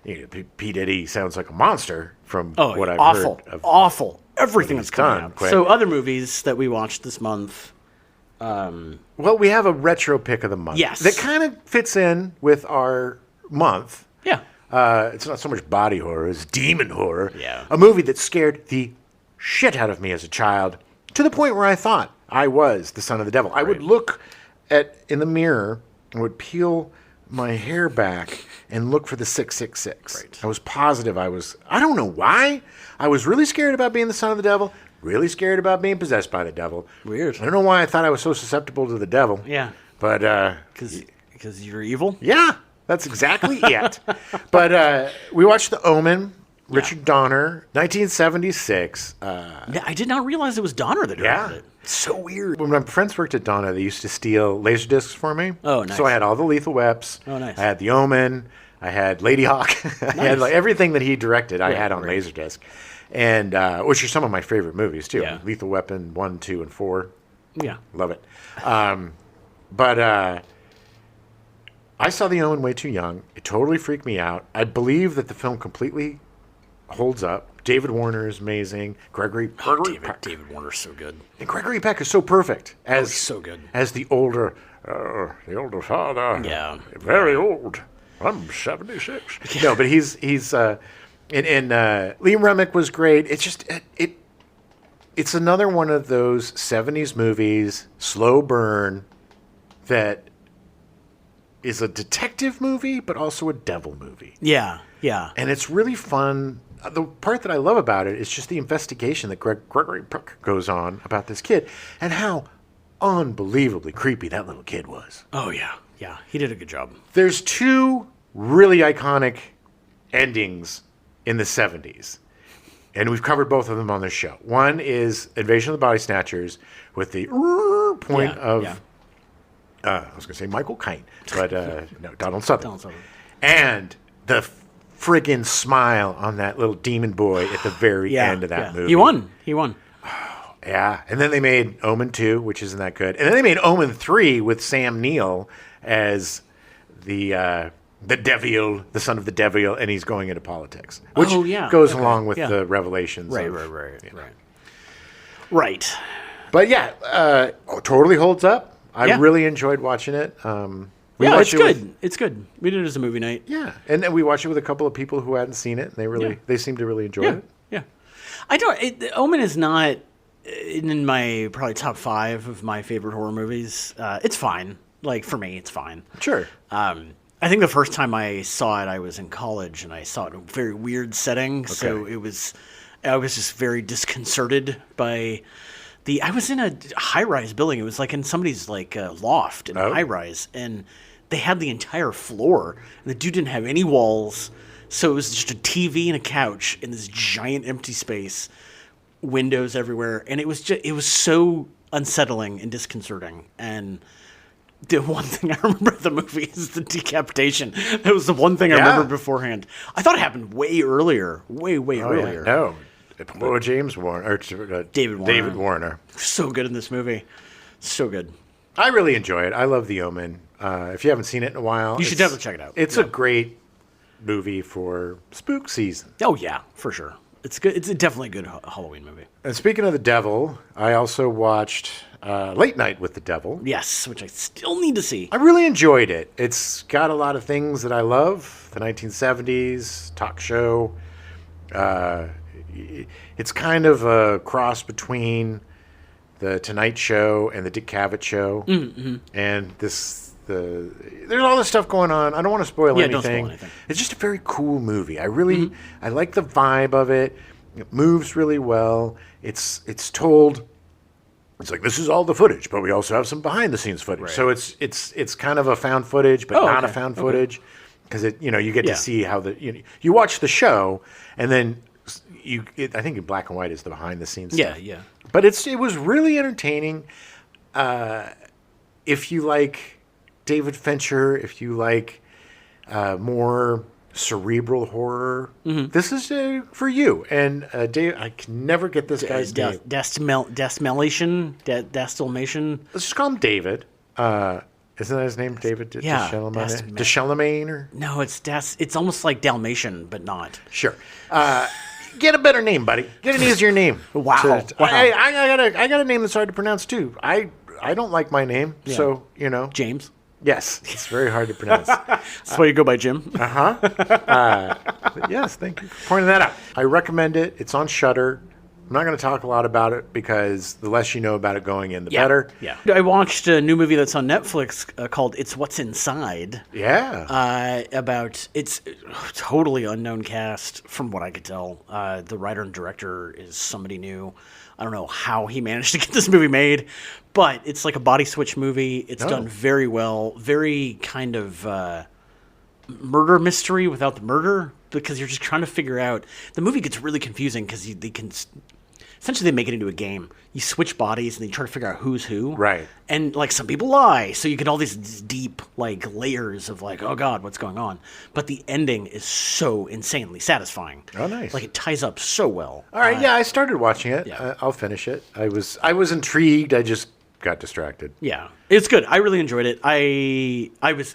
P. Diddy sounds like a monster from what I've heard. Awful. Everything that's coming out. So other movies that we watched this month. Well, we have a retro pick of the month. Yes. That kind of fits in with our month. Yeah. It's not so much body horror as demon horror. Yeah. A movie that scared the shit out of me as a child to the point where I thought I was the son of the devil. I would look in the mirror and would peel my hair back and look for the 666. Right. I was positive I don't know why. I was really scared about being the son of the devil. Really scared about being possessed by the devil. Weird. I don't know why I thought I was so susceptible to the devil. Yeah. But because you're evil? Yeah, that's exactly it. But we watched The Omen, Richard Donner, 1976. I did not realize it was Donner that directed it. It's so weird. When my friends worked at Donner, they used to steal laser discs for me. Oh, nice. So I had all the Lethal Weps. Oh, nice. I had The Omen. I had Lady Hawk. I had everything that he directed. I had on Laserdisc. And which are some of my favorite movies too. Yeah. Lethal Weapon 1, 2, and 4. Yeah, love it. But I saw The Omen way too young. It totally freaked me out. I believe that the film completely holds up. David Warner is amazing. Gregory Peck. David Warner's so good. And Gregory Peck is so perfect as he's so good as the older father. Yeah, very old. I'm 76. No, but he's. And Liam Remick was great. It's just it's another one of those 70s movies, slow burn, that is a detective movie, but also a devil movie. Yeah, yeah. And it's really fun. The part that I love about it is just the investigation that Gregory Peck goes on about this kid and how unbelievably creepy that little kid was. Oh, yeah. Yeah, he did a good job. There's two really iconic endings in the 70s. And we've covered both of them on this show. One is Invasion of the Body Snatchers with the point of, I was going to say Michael Caine, but no, Donald Sutherland. And the friggin' smile on that little demon boy at the very end of that movie. He won. Yeah. And then they made Omen 2, which isn't that good. And then they made Omen 3 with Sam Neill as the devil, the son of the devil, and he's going into politics, which goes along with the revelations. Right. But yeah, totally holds up. I really enjoyed watching it. It's good. It's good. We did it as a movie night. Yeah, and then we watched it with a couple of people who hadn't seen it, and they seemed to really enjoy it. Yeah. Omen is not in my probably top 5 of my favorite horror movies. It's fine. Like for me, it's fine. Sure. I think the first time I saw it, I was in college, and I saw it in a very weird setting. Okay. So I was just very disconcerted by I was in a high-rise building. It was like in somebody's loft in a high-rise, and they had the entire floor, and the dude didn't have any walls. So it was just a TV and a couch in this giant empty space, windows everywhere, and it was so unsettling and disconcerting. And The one thing I remember of the movie is the decapitation. That was the one thing I remember beforehand. I thought it happened way earlier. Way earlier. Yeah. No. James Warner. Or, David Warner. David Warner. So good in this movie. So good. I really enjoy it. I love The Omen. If you haven't seen it in a while, You should definitely check it out. It's a great movie for spook season. Oh, yeah, for sure. It's good. It's definitely a good Halloween movie. And speaking of the devil, I also watched Late Night with the Devil. Yes, which I still need to see. I really enjoyed it. It's got a lot of things that I love. The 1970s talk show. It's kind of a cross between the Tonight Show and the Dick Cavett Show. Mm-hmm. And there's all this stuff going on. I don't want to spoil anything. Don't spoil anything. It's just a very cool movie. I like the vibe of it. It moves really well. It's told. It's like, this is all the footage, but we also have some behind the scenes footage. Right. So it's kind of a found footage, but not a found footage, because you get to see how you watch the show, and then I think in black and white is the behind the scenes stuff. Yeah. But it was really entertaining. If you like David Fincher, if you like more cerebral horror, this is for you. And Dave, I can never get this guy's name. Destilmation. Let's just call him David. Isn't that his name, David? Yeah. Deschelemain? Or? No, it's almost like Dalmatian, but not. Sure. Get a better name, buddy. Get an easier name. Wow. I got a name that's hard to pronounce too. I don't like my name, so James. Yes, it's very hard to pronounce. That's why you go by Jim. Yes, thank you for pointing that out. I recommend it. It's on Shudder. I'm not going to talk a lot about it because the less you know about it going in, the better. Yeah. I watched a new movie that's on Netflix called It's What's Inside. Yeah. It's totally unknown cast from what I could tell. The writer and director is somebody new. I don't know how he managed to get this movie made, but it's like a body switch movie. It's done very well. Very kind of murder mystery without the murder, because you're just trying to figure out. The movie gets really confusing because they can essentially they make it into a game. You switch bodies and they try to figure out who's who. Right. And like some people lie, so you get all these deep like layers of like, oh God, what's going on? But the ending is so insanely satisfying. Oh, nice. Like it ties up so well. All right. I started watching it. Yeah. I'll finish it. I was intrigued. I just got distracted. Yeah, it's good. I really enjoyed it. I was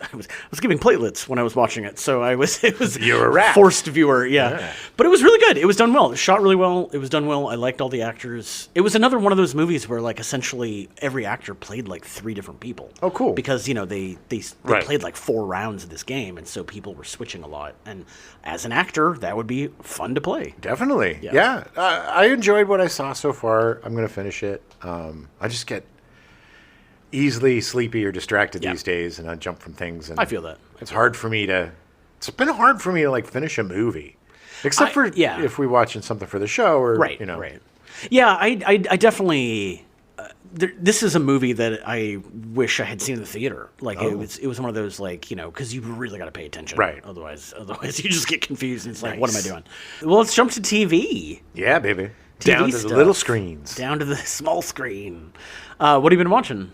giving platelets when I was watching it, so it was You're a rat. Forced viewer. Yeah, but it was really good. It was done well. It was shot really well. It was done well. I liked all the actors. It was another one of those movies where like essentially every actor played like 3 different people. Oh, cool. Because they played like 4 rounds of this game, and so people were switching a lot. And as an actor, that would be fun to play. Definitely. Yeah. I enjoyed what I saw so far. I'm going to finish it. I just get easily sleepy or distracted these days, and I jump from things. And I feel that. It's been hard for me to like finish a movie, except for if we watching something for the show or right. Yeah, I definitely. This is a movie that I wish I had seen in the theater. Like it was one of those like because you really got to pay attention, right? Otherwise you just get confused and it's like, what am I doing? Well, let's jump to TV. Yeah, baby. TV down to the little screens, down to the small screen. What have you been watching?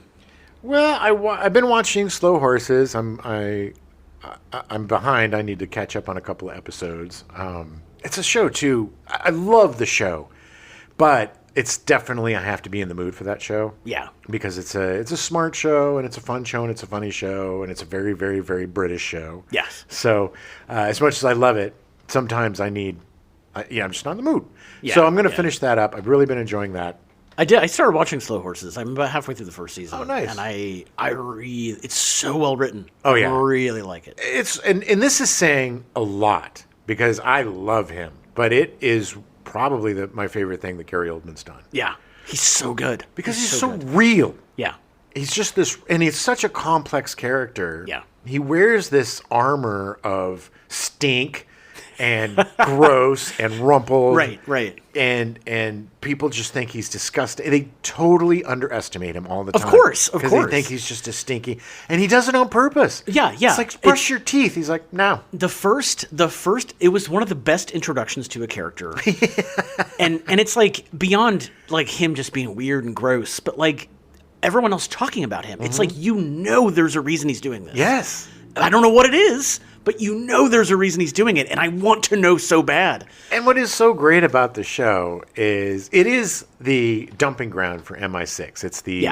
Well, I've been watching Slow Horses. I'm behind. I need to catch up on a couple of episodes. It's a show too. I love the show, but it's definitely I have to be in the mood for that show. Yeah, because it's a smart show and it's a fun show and it's a funny show and it's a very, very, very British show. Yes. So as much as I love it, sometimes I'm just not in the mood. Yeah, so I'm going to finish that up. I've really been enjoying that. I did. I started watching Slow Horses. I'm about halfway through the first season. Oh, nice! And it's so well written. Oh yeah, I really like it. And this is saying a lot because I love him, but it is probably my favorite thing that Gary Oldman's done. Yeah, he's so good because he's so real. Yeah, he's just this, and he's such a complex character. Yeah, he wears this armor of stink and gross and rumpled. Right. And people just think he's disgusting. They totally underestimate him all the time. Of course. Because they think he's just a stinky. And he does it on purpose. Yeah. It's like, brush your teeth. He's like, no. The first, it was one of the best introductions to a character. and it's like beyond like him just being weird and gross, but like everyone else talking about him. It's like, there's a reason he's doing this. Yes. I don't know what it is, but there's a reason he's doing it, and I want to know so bad. And what is so great about the show is it is the dumping ground for MI6. It's the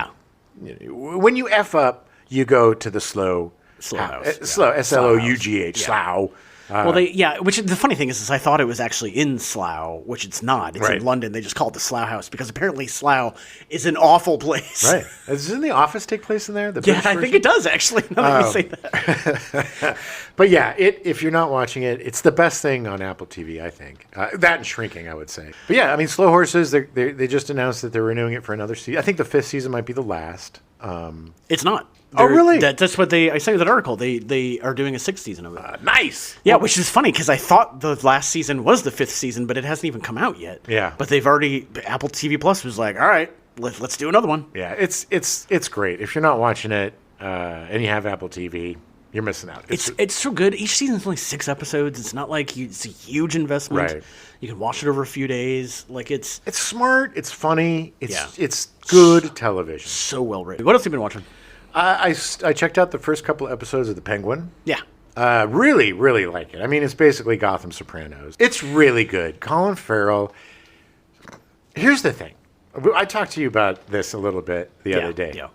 when you F up, you go to the slow house. Slow, S-L-O-U-G-H, slough. Which the funny thing is I thought it was actually in Slough, which it's not. It's in London. They just call it the Slough House because apparently Slough is an awful place. Right. Doesn't The Office take place in there? I think it does, actually, now that you say that. But yeah, if you're not watching it, it's the best thing on Apple TV, I think. That and Shrinking, I would say. But yeah, I mean, Slow Horses, they just announced that they're renewing it for another season. I think the 5th season might be the last. It's not. Really? That's what I sent you that article. They are doing a 6th season of it. Nice. Yeah, which is funny because I thought the last season was the 5th season, but it hasn't even come out yet. Yeah. But Apple TV Plus was like, all right, let's do another one. Yeah, it's great. If you're not watching it and you have Apple TV, you're missing out. It's so good. Each season's only 6 episodes. It's not like it's a huge investment. Right. You can watch it over a few days. Like it's smart. It's funny. It's good television. So well written. What else have you been watching? I checked out the first couple episodes of The Penguin. Yeah. Really, really like it. I mean, it's basically Gotham Sopranos. It's really good. Colin Farrell. Here's the thing. I talked to you about this a little bit the other day. Yeah.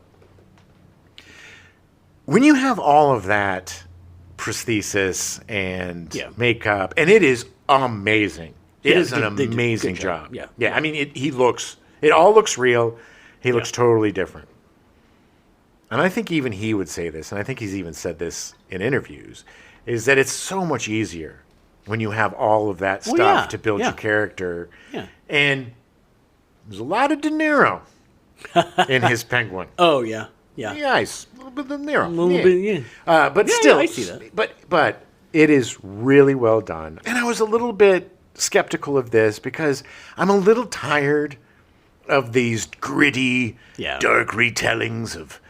When you have all of that prosthesis and makeup, and it is amazing. It is an amazing job. Yeah. Yeah. I mean, it all looks real. He looks totally different. And I think even he would say this, and I think he's even said this in interviews, is that it's so much easier when you have all of that stuff to build your character. Yeah. And there's a lot of De Niro in his Penguin. Oh, yeah. Yeah. Yes. A little bit of De Niro. A little bit, yeah. But still. I see that. But it is really well done. And I was a little bit skeptical of this because I'm a little tired of these gritty, dark retellings of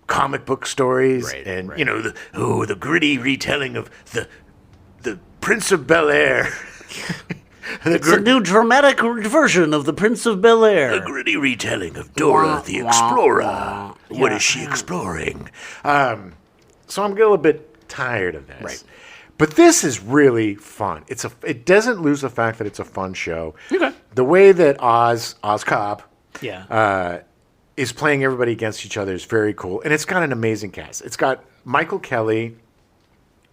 comic book stories, the gritty retelling of the Prince of Bel-Air. It's a new dramatic version of the Prince of Bel-Air. The gritty retelling of Dora the Explorer. What is she exploring? So I'm a little bit tired of this. Right. But this is really fun. It doesn't lose the fact that it's a fun show. Okay. The way that Oz Cobb, is playing everybody against each other is very cool, and it's got an amazing cast. It's got Michael Kelly,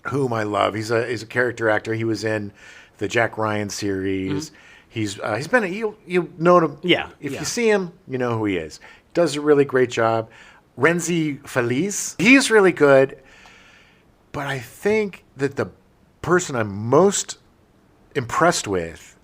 whom I love. He's a character actor. He was in the Jack Ryan series. Mm-hmm. He's been you'll know him. Yeah. If you see him, you know who he is. Does a really great job. Renzi Feliz, he's really good, but I think that the person I'm most impressed with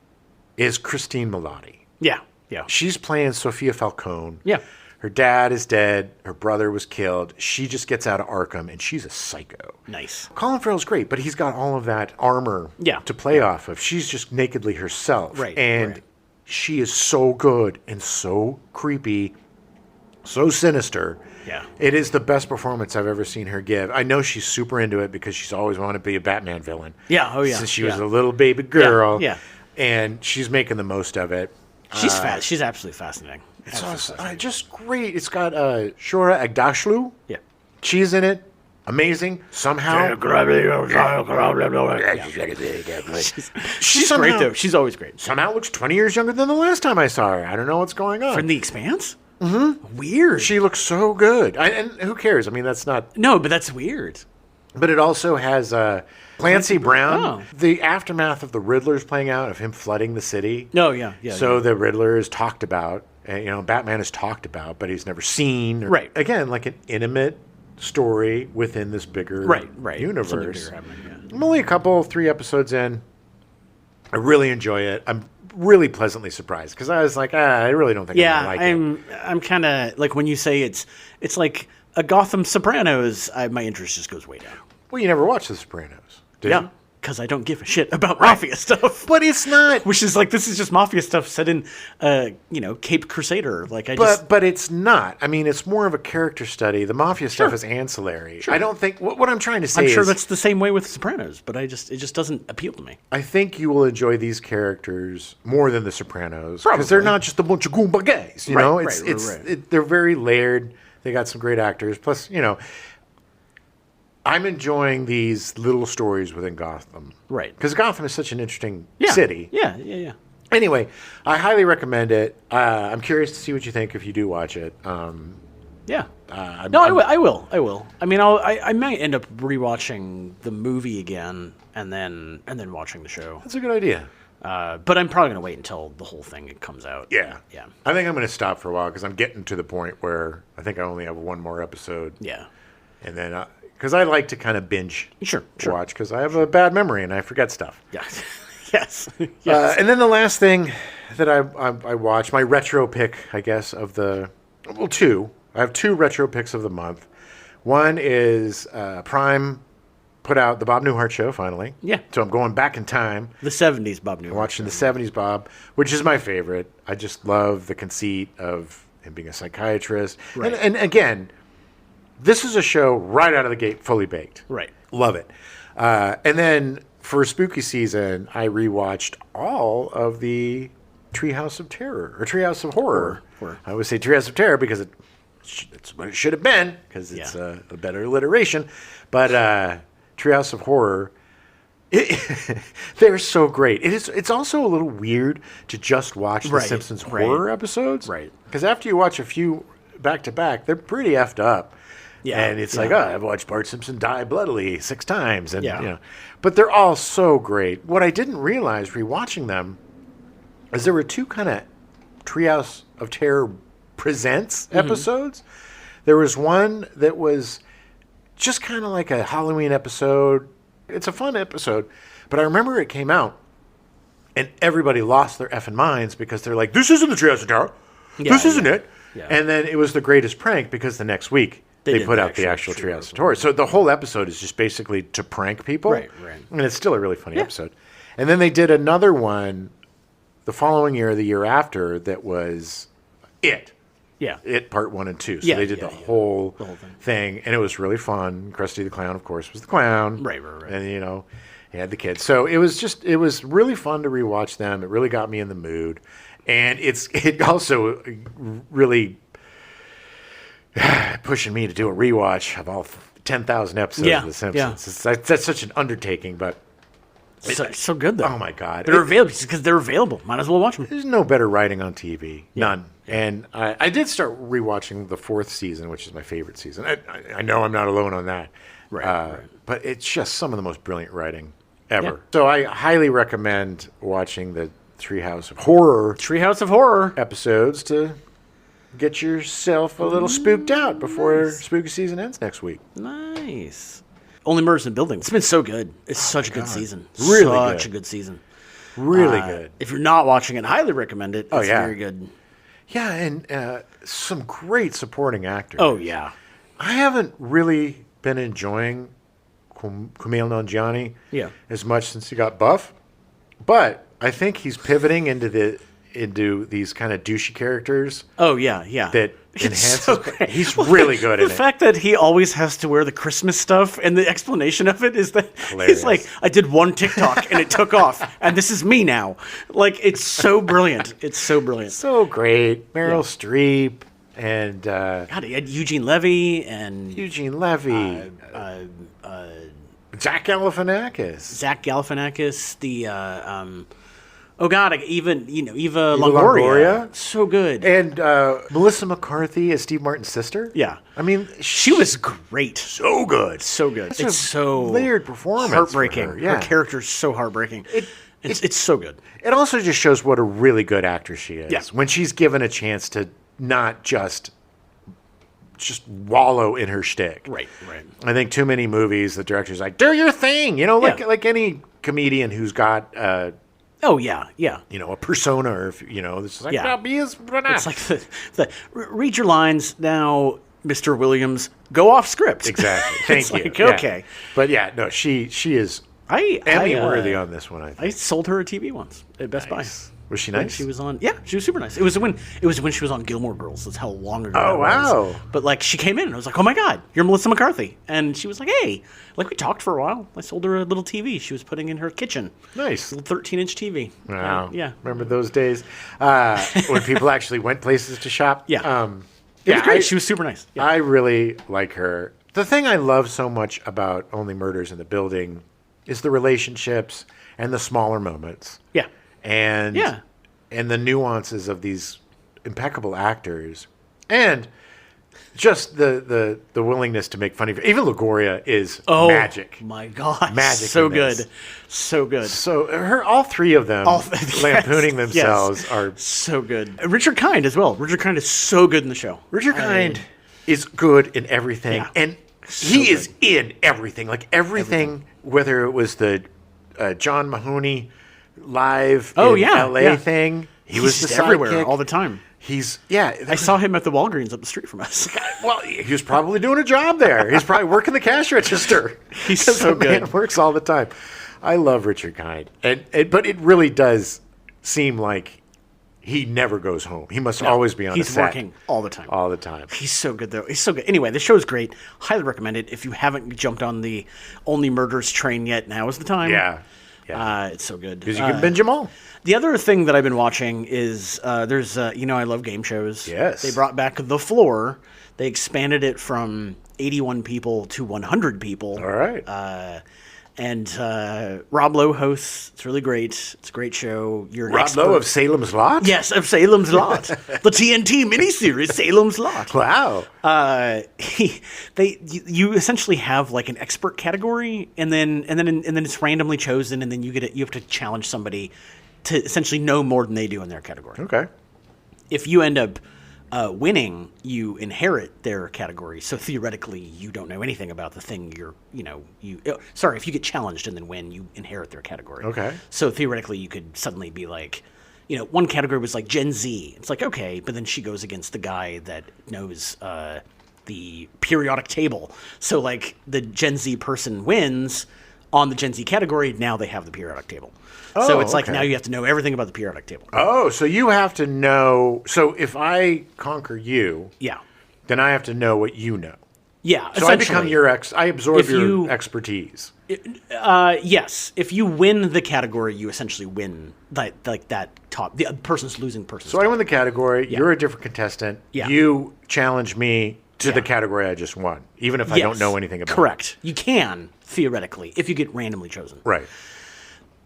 is Christine Milioti. Yeah. Yeah. She's playing Sophia Falcone. Yeah. Her dad is dead. Her brother was killed. She just gets out of Arkham, and she's a psycho. Nice. Colin Farrell's great, but he's got all of that armor to play off of. She's just nakedly herself. Right. And she is so good and so creepy, so sinister. Yeah. It is the best performance I've ever seen her give. I know she's super into it because she's always wanted to be a Batman villain. Yeah. Oh, yeah. Since she was a little baby girl. Yeah. And she's making the most of it. She's She's absolutely fascinating. It's just great. It's got Shora Agdashlu. Yeah. She's in it. Amazing. Somehow. She's great, though. She's always great. Somehow looks 20 years younger than the last time I saw her. I don't know what's going on. From The Expanse? Mm-hmm. Weird. She looks so good. And who cares? I mean, that's not... No, but that's weird. But it also has Clancy Brown. The aftermath of the Riddler's playing out, of him flooding the city. Oh, yeah. So the Riddler is talked about. Batman is talked about, but he's never seen. Right. Again, like an intimate story within this bigger universe. Bigger happening, I'm only 3 episodes in. I really enjoy it. I'm really pleasantly surprised because I was like, I really don't think I'm going to like it. I'm kind of like when you say it's like a Gotham Sopranos, my interest just goes way down. Well, you never watched The Sopranos, did you? because I don't give a shit about mafia stuff. But it's not. Which is like, this is just mafia stuff set in, Cape Crusader. Like But it's not. I mean, it's more of a character study. The mafia stuff is ancillary. Sure. I don't think what I'm trying to say. I'm sure that's the same way with Sopranos, but it just doesn't appeal to me. I think you will enjoy these characters more than the Sopranos because they're not just a bunch of Goomba guys. You know, they're very layered. They got some great actors. Plus, I'm enjoying these little stories within Gotham. Right. Because Gotham is such an interesting city. Yeah. Anyway, I highly recommend it. I'm curious to see what you think if you do watch it. I will. I mean, I might end up rewatching the movie again and then watching the show. That's a good idea. But I'm probably going to wait until the whole thing comes out. Yeah. I think I'm going to stop for a while because I'm getting to the point where I think I only have one more episode. Yeah. And then, because I like to kind of binge sure. watch because I have a bad memory and I forget stuff. Yeah. Yes. And then the last thing that I watched, my retro pick, I guess, two. I have two retro picks of the month. One is Prime put out the Bob Newhart Show finally. Yeah. So I'm going back in time. The 70s Bob Newhart. Watching the 70s Bob, which is my favorite. I just love the conceit of him being a psychiatrist. Right. And again, this is a show right out of the gate, fully baked. Right. Love it. And then for spooky season, I rewatched all of the Treehouse of Terror or Treehouse of Horror. I always say Treehouse of Terror because it's what it should have been because it's a better alliteration. But Treehouse of Horror, they're so great. It's also a little weird to just watch the Simpsons horror episodes. Right. Because after you watch a few back to back, they're pretty effed up. Yeah, and it's like, I've watched Bart Simpson die bloodily 6 times, and but they're all so great. What I didn't realize rewatching them is there were 2 kind of Treehouse of Terror presents episodes. There was one that was just kind of like a Halloween episode. It's a fun episode, but I remember it came out, and everybody lost their effing minds because they're like, "This isn't the Treehouse of Terror. This isn't it." Yeah. And then it was the greatest prank because the next week they put out the actual Treehouse of Terror. So the whole episode is just basically to prank people. Right. And it's still a really funny episode. And then they did another one the following year, the year after, that was It. Yeah. It Part 1 and 2. So they did the whole thing. And it was really fun. Krusty the Clown, of course, was the clown. Right. And, he had the kids. So it was really fun to rewatch them. It really got me in the mood. And it also really pushing me to do a rewatch of all 10,000 episodes of The Simpsons. Yeah. That's such an undertaking, but so good though. Oh my God, they're available because they're available. Might as well watch them. There's no better writing on TV, none. And I did start rewatching the 4th season, which is my favorite season. I know I'm not alone on that, right. But it's just some of the most brilliant writing ever. Yeah. So I highly recommend watching the Treehouse of Horror episodes to get yourself a little spooked out before spooky season ends next week. Nice. Only Murders in the Building. It's been so good. It's such a good season. Really such a good season. Really good. If you're not watching it, highly recommend it. It's very good. Yeah, and some great supporting actors. Oh, yeah. I haven't really been enjoying Kumail Nanjiani as much since he got buff, but I think he's pivoting into these kind of douchey characters. Oh, yeah. That enhances. He's really good at it. The fact that he always has to wear the Christmas stuff, and the explanation of it is that he's like, I did one TikTok and it took off, and this is me now. Like, it's so brilliant. It's so brilliant. So great. Meryl Streep and God, he had Eugene Levy. Zach Galifianakis. Eva Longoria. So good. And Melissa McCarthy as Steve Martin's sister. Yeah. I mean, she was great. So good. So good. It's so layered performance. Heartbreaking. Her character's so heartbreaking. It's so good. It also just shows what a really good actress she is. Yeah. When she's given a chance to not just wallow in her shtick. Right. I think too many movies, the director's like, do your thing. Like any comedian who's got... oh, yeah. A persona, or this is like, it's like the read your lines now, Mr. Williams. Go off script. Exactly. Thank you. Like, okay. But no, she is Emmy worthy on this one, I think. I sold her a TV once at Best Buy. Was she When nice? she was on, yeah, she was super nice. It was when she was on Gilmore Girls. That's how long ago. Oh, that was. wow. But like, she came in, and I was like, "Oh my God, you're Melissa McCarthy!" And she was like, "Hey," like we talked for a while. I sold her a little TV she was putting in her kitchen. Nice. Little 13-inch TV. Wow. Yeah. Remember those days when people actually went places to shop? Yeah. Yeah, It was great. She was super nice. Yeah. I really like her. The thing I love so much about Only Murders in the Building is the relationships and the smaller moments. Yeah. And Yeah. and the nuances of these impeccable actors, and just the willingness to make funny. Even Lagoria is magic. My God. Magic So in this. good. So good. So all three of them lampooning themselves are so good. Richard Kind as well. Richard Kind is so good in the show. Richard Kind is good in everything, Yeah. and he is in everything. Like everything. Whether it was the John Mahoney live in LA thing, he was just the everywhere sidekick. all the time. I saw him at the Walgreens up the street from us. Well, he was probably doing a job there. He's probably working the cash register. He's so The man good. works all the time. I love Richard Kind, but it really does seem like he never goes home. He must always be on He's a set. working all the time. All the time. He's so good, though. He's so good. Anyway, the show's great. Highly recommend it. If you haven't jumped on the Only Murders train yet, now is the time. Yeah. It's so good. Because you can binge them all. The other thing that I've been watching is there's, I love game shows. Yes. They brought back The Floor. They expanded it from 81 people to 100 people. All right. And Rob Lowe hosts. It's really great. It's a great show. You're an Rob expert. Lowe of Salem's Lot? Yes, of Salem's Lot. The TNT miniseries, Salem's Lot. Wow. You essentially have like an expert category, and then it's randomly chosen, and then you have to challenge somebody to essentially know more than they do in their category. Okay. If you end up winning, you inherit their category. So theoretically, you don't know anything about the thing if you get challenged and then win, you inherit their category. Okay. So theoretically, you could suddenly be like, one category was like Gen Z. It's like, okay, but then she goes against the guy that knows the periodic table. So like the Gen Z person wins on the Gen Z category. Now they have the periodic table. So it's like now you have to know everything about the periodic table. Oh, so you have to know. So if I conquer you, Yeah. then I have to know what you know. Yeah. So I become your I absorb If your you- expertise. Yes. If you win the category, you essentially win that top. The person's losing person. So I win the category. You're a different contestant. Yeah. You challenge me to the category I just won, even if I don't know anything about it. Correct. You can, theoretically, if you get randomly chosen. Right.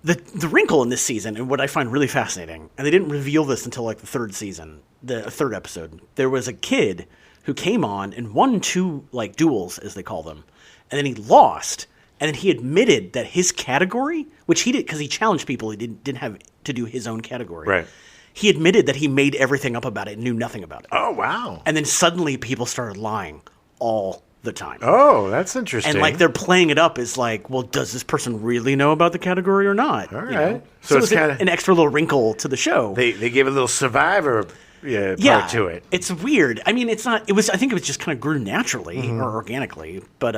The wrinkle in this season, and what I find really fascinating, and they didn't reveal this until like the third episode, there was a kid who came on and won 2 like duels, as they call them, and then he lost, and then he admitted that his category, which he did because he challenged people, he didn't have to do his own category. Right. He admitted that he made everything up about it and knew nothing about it. Oh, wow. And then suddenly people started lying all the time. Oh, that's interesting. And like they're playing it up as like, well, does this person really know about the category or not? All You right. know? So So it's it's kinda- an extra little wrinkle to the show. They give a little Survivor part to it. It's weird. I mean, it's not. It was. I think it was just kind of grew naturally Mm-hmm. or organically, but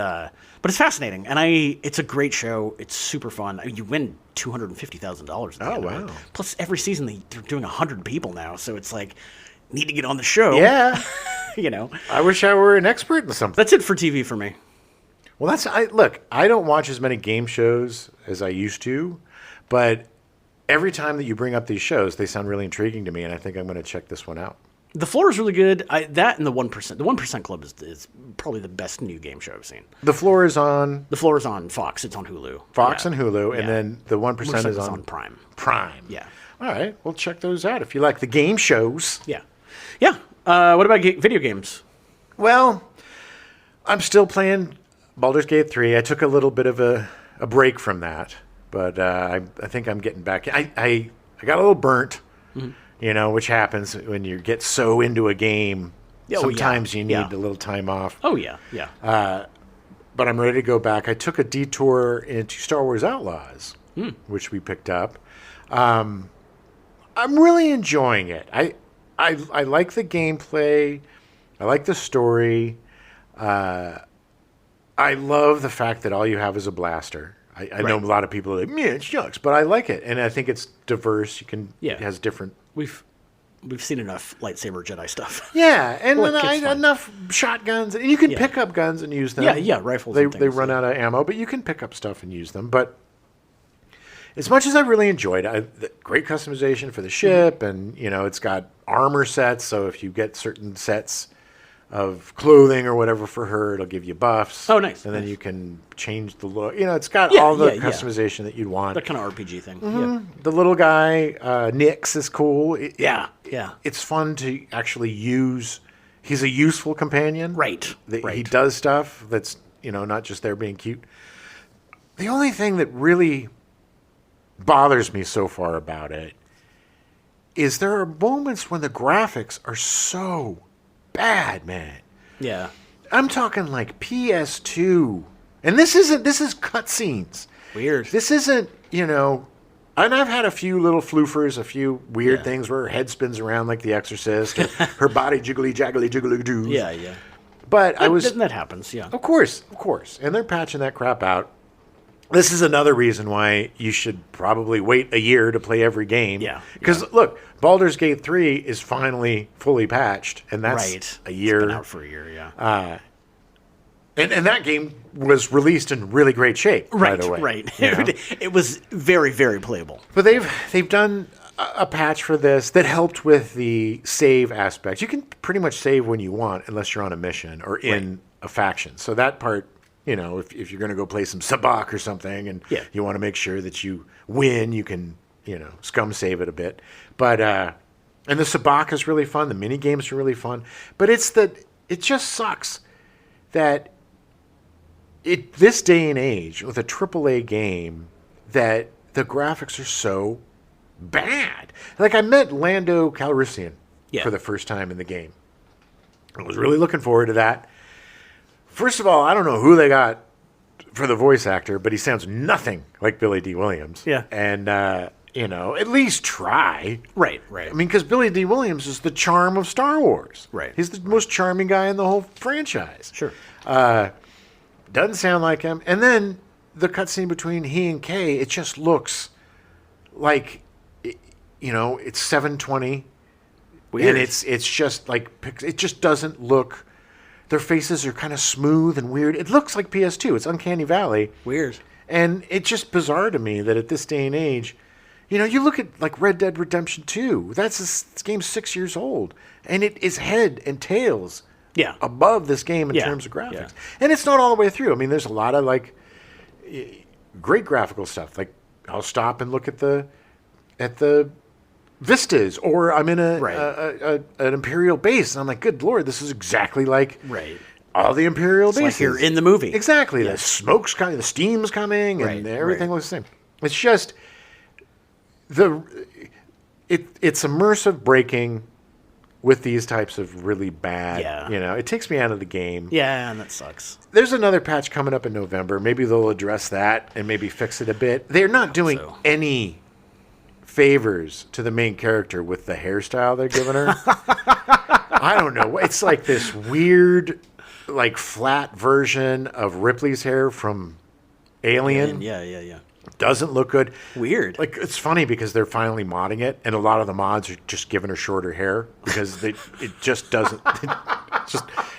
it's fascinating, and it's a great show. It's super fun. I mean, you win $250,000. Oh, wow. Plus, every season they're doing 100 people now, so it's like need to get on the show. Yeah. I I wish I were an expert in something. That's it for TV for me. Well, look, I don't watch as many game shows as I used to, but every time that you bring up these shows, they sound really intriguing to me, and I think I'm going to check this one out. The Floor is really good. That and the 1%. The 1% Club is probably the best new game show I've seen. The Floor is on The Floor is on Fox. It's on Hulu. Fox Yeah. and Hulu, and Yeah. then the 1% is on Prime. Prime. Yeah. All right, we'll check those out if you like the game shows. Yeah. Yeah. What about video games? Well, I'm still playing Baldur's Gate 3. I took a little bit of a break from that, but I think I'm getting back. I got a little burnt, which happens when you get so into a game. Oh, Sometimes yeah. you need Yeah. a little time off. Oh, yeah. Yeah. But I'm ready to go back. I took a detour into Star Wars Outlaws, which we picked up. I'm really enjoying it. I like the gameplay. I like the story. I love the fact that all you have is a blaster. I know a lot of people are like, yeah, it sucks, but I like it, and I think it's diverse. It has different. We've seen enough lightsaber Jedi stuff. Yeah, and enough shotguns, and you can pick up guns and use them. Yeah, rifles. They run out of ammo, but you can pick up stuff and use them. But as much as I really enjoyed it, great customization for the ship, and it's got armor sets. So if you get certain sets of clothing or whatever for her, it'll give you buffs. Oh, nice. And then you can change the look. It's got all the customization that you'd want. That kind of RPG thing. Mm-hmm. Yeah. The little guy, Nyx, is cool. Yeah. It's fun to actually use. He's a useful companion. Right. He does stuff that's, not just there being cute. The only thing that really bothers me so far about it is there are moments when the graphics are so bad, man. Yeah. I'm talking like PS2. And this is cutscenes. Weird. This isn't, and I've had a few little floofers, a few weird things where her head spins around like The Exorcist, or her body jiggly-doo. Yeah. But that happens, yeah. Of course. And they're patching that crap out. This is another reason why you should probably wait a year to play every game. Yeah. Because, look, Baldur's Gate 3 is finally fully patched, and that's a year. It's been out for a year, yeah. And that game was released in really great shape, by the way. Right. It was very, very playable. But they've done a patch for this that helped with the save aspect. You can pretty much save when you want, unless you're on a mission or in a faction. So that part... if you're going to go play some Sabacc or something and you want to make sure that you win, you can, scum save it a bit. But, and the Sabacc is really fun. The mini games are really fun. But it just sucks that this day and age with a AAA game that the graphics are so bad. Like I met Lando Calrissian for the first time in the game. I was really looking forward to that. First of all, I don't know who they got for the voice actor, but he sounds nothing like Billy D. Williams. Yeah. And, at least try. Right. I mean, because Billy D. Williams is the charm of Star Wars. Right. He's the most charming guy in the whole franchise. Sure. Doesn't sound like him. And then the cutscene between he and Kay, it just looks like, it's 720. Weird. And it's just like, it just doesn't look... Their faces are kind of smooth and weird. It looks like PS2. It's Uncanny Valley. Weird. And it's just bizarre to me that at this day and age, you look at like Red Dead Redemption 2. This game's 6 years old. And it is head and tails above this game in terms of graphics. Yeah. And it's not all the way through. I mean, there's a lot of like great graphical stuff. Like I'll stop and look at the vistas, or I'm in an Imperial base, and I'm like, good Lord, this is exactly like all the Imperial bases. Like you're in the movie. Exactly. Yes. The smoke's coming, the steam's coming, and everything looks the same. It's just it's immersive breaking with these types of really bad, it takes me out of the game. Yeah, and that sucks. There's another patch coming up in November. Maybe they'll address that and maybe fix it a bit. They're not doing any favors to the main character with the hairstyle they're giving her. I don't know. It's like this weird, like flat version of Ripley's hair from Alien. Yeah. Doesn't look good. Weird. Like it's funny because they're finally modding it, and a lot of the mods are just giving her shorter hair because it just doesn't.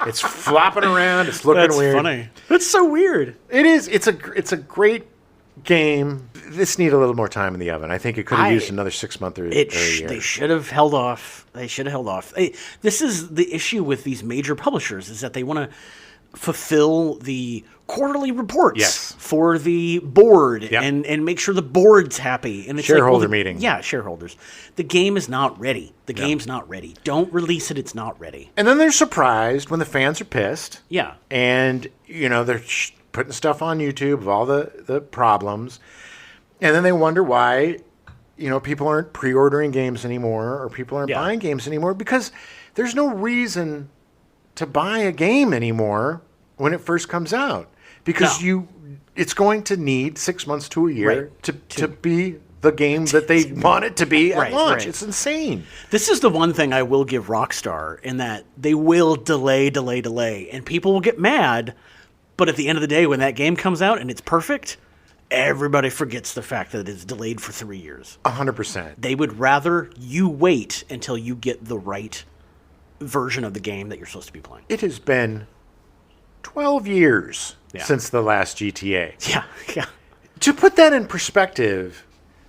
It's flopping around. It's looking weird. That's funny. That's so weird. It is. It's a great game. This need a little more time in the oven. I think it could have used another 6 months or a year. They should have held off. This is the issue with these major publishers, is that they want to fulfill the quarterly reports for the board and make sure the board's happy. And it's shareholder meeting. Yeah, shareholders. The game is not ready. The game's not ready. Don't release it. It's not ready. And then they're surprised when the fans are pissed. Yeah. And, they're putting stuff on YouTube of all the problems. And then they wonder why, people aren't pre-ordering games anymore, or people aren't buying games anymore, because there's no reason to buy a game anymore when it first comes out, because it's going to need 6 months to a year to be the game that they want it to be at launch. Right. It's insane. This is the one thing I will give Rockstar, in that they will delay, and people will get mad, but at the end of the day, when that game comes out and it's perfect, everybody forgets the fact that it's delayed for 3 years. 100%. They would rather you wait until you get the right version of the game that you're supposed to be playing. It has been 12 years since the last GTA. Yeah, yeah. To put that in perspective,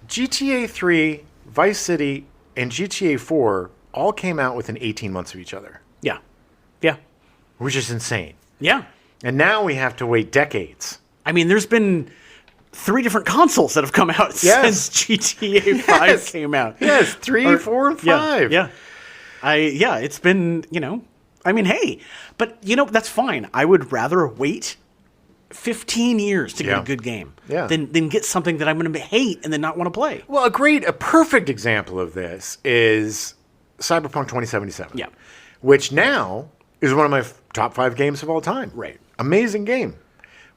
GTA 3, Vice City, and GTA 4 all came out within 18 months of each other. Yeah. Yeah. Which is insane. Yeah. And now we have to wait decades. I mean, there's been 3 different consoles that have come out since GTA 5 came out. Yes, 3, 4, and 5. Yeah. It's been, I mean, hey, but, that's fine. I would rather wait 15 years to get a good game than get something that I'm going to hate and then not want to play. Well, a perfect example of this is Cyberpunk 2077. Yeah. Which now is one of my top 5 games of all time. Right. Amazing game.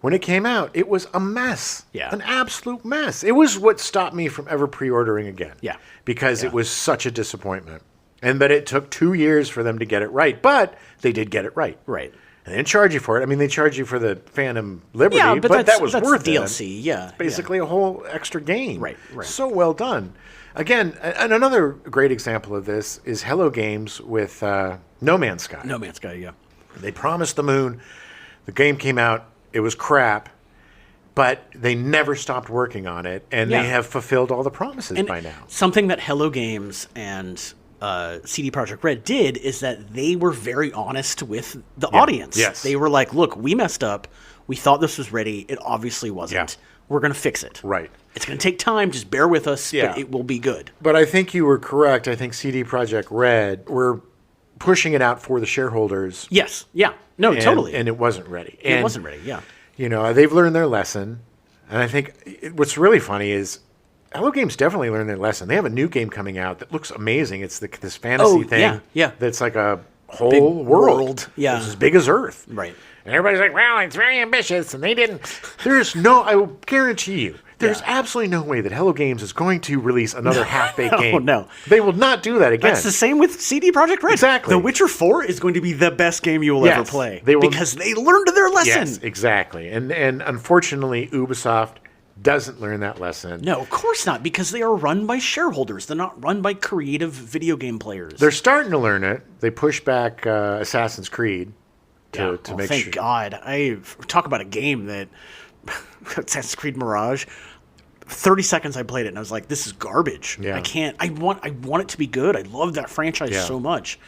When it came out, it was a mess. Yeah. An absolute mess. It was what stopped me from ever pre-ordering again. Yeah. Because it was such a disappointment. But it took 2 years for them to get it right. But they did get it right. Right. And they didn't charge you for it. I mean, they charged you for the Phantom Liberty, but that was worth DLC, it. Yeah. Basically a whole extra game. Right. So well done. Again, and another great example of this is Hello Games with No Man's Sky. No Man's Sky, yeah. They promised the moon. The game came out. It was crap. But they never stopped working on it. And they have fulfilled all the promises by now. Something that Hello Games and CD Projekt Red did is that they were very honest with the audience. Yes. They were like, look, we messed up. We thought this was ready. It obviously wasn't. Yeah. We're going to fix it. Right. It's going to take time. Just bear with us, but it will be good. But I think you were correct. I think CD Projekt Red were pushing it out for the shareholders. Yes. Yeah. No, totally. And it wasn't ready. It wasn't ready, yeah. They've learned their lesson. And I think what's really funny is Hello Games definitely learned their lesson. They have a new game coming out that looks amazing. It's this fantasy thing. Yeah. That's like a whole Big world. Yeah. It's as big as Earth. Right. And everybody's like, well, it's very ambitious, and they didn't. I will guarantee you, there's absolutely no way that Hello Games is going to release another half-baked game. No. They will not do that again. That's the same with CD Projekt Red. Exactly. The Witcher 4 is going to be the best game you will ever play. Because they learned their lesson. Yes, exactly. And unfortunately, Ubisoft doesn't learn that lesson. No, of course not, because they are run by shareholders. They're not run by creative video game players. They're starting to learn it. They push back Assassin's Creed to make thank sure. God. I talk about a game that Assassin's Creed Mirage. 30 seconds I played it and I was like, this is garbage. Yeah. I can't. I want it to be good. I love that franchise so much.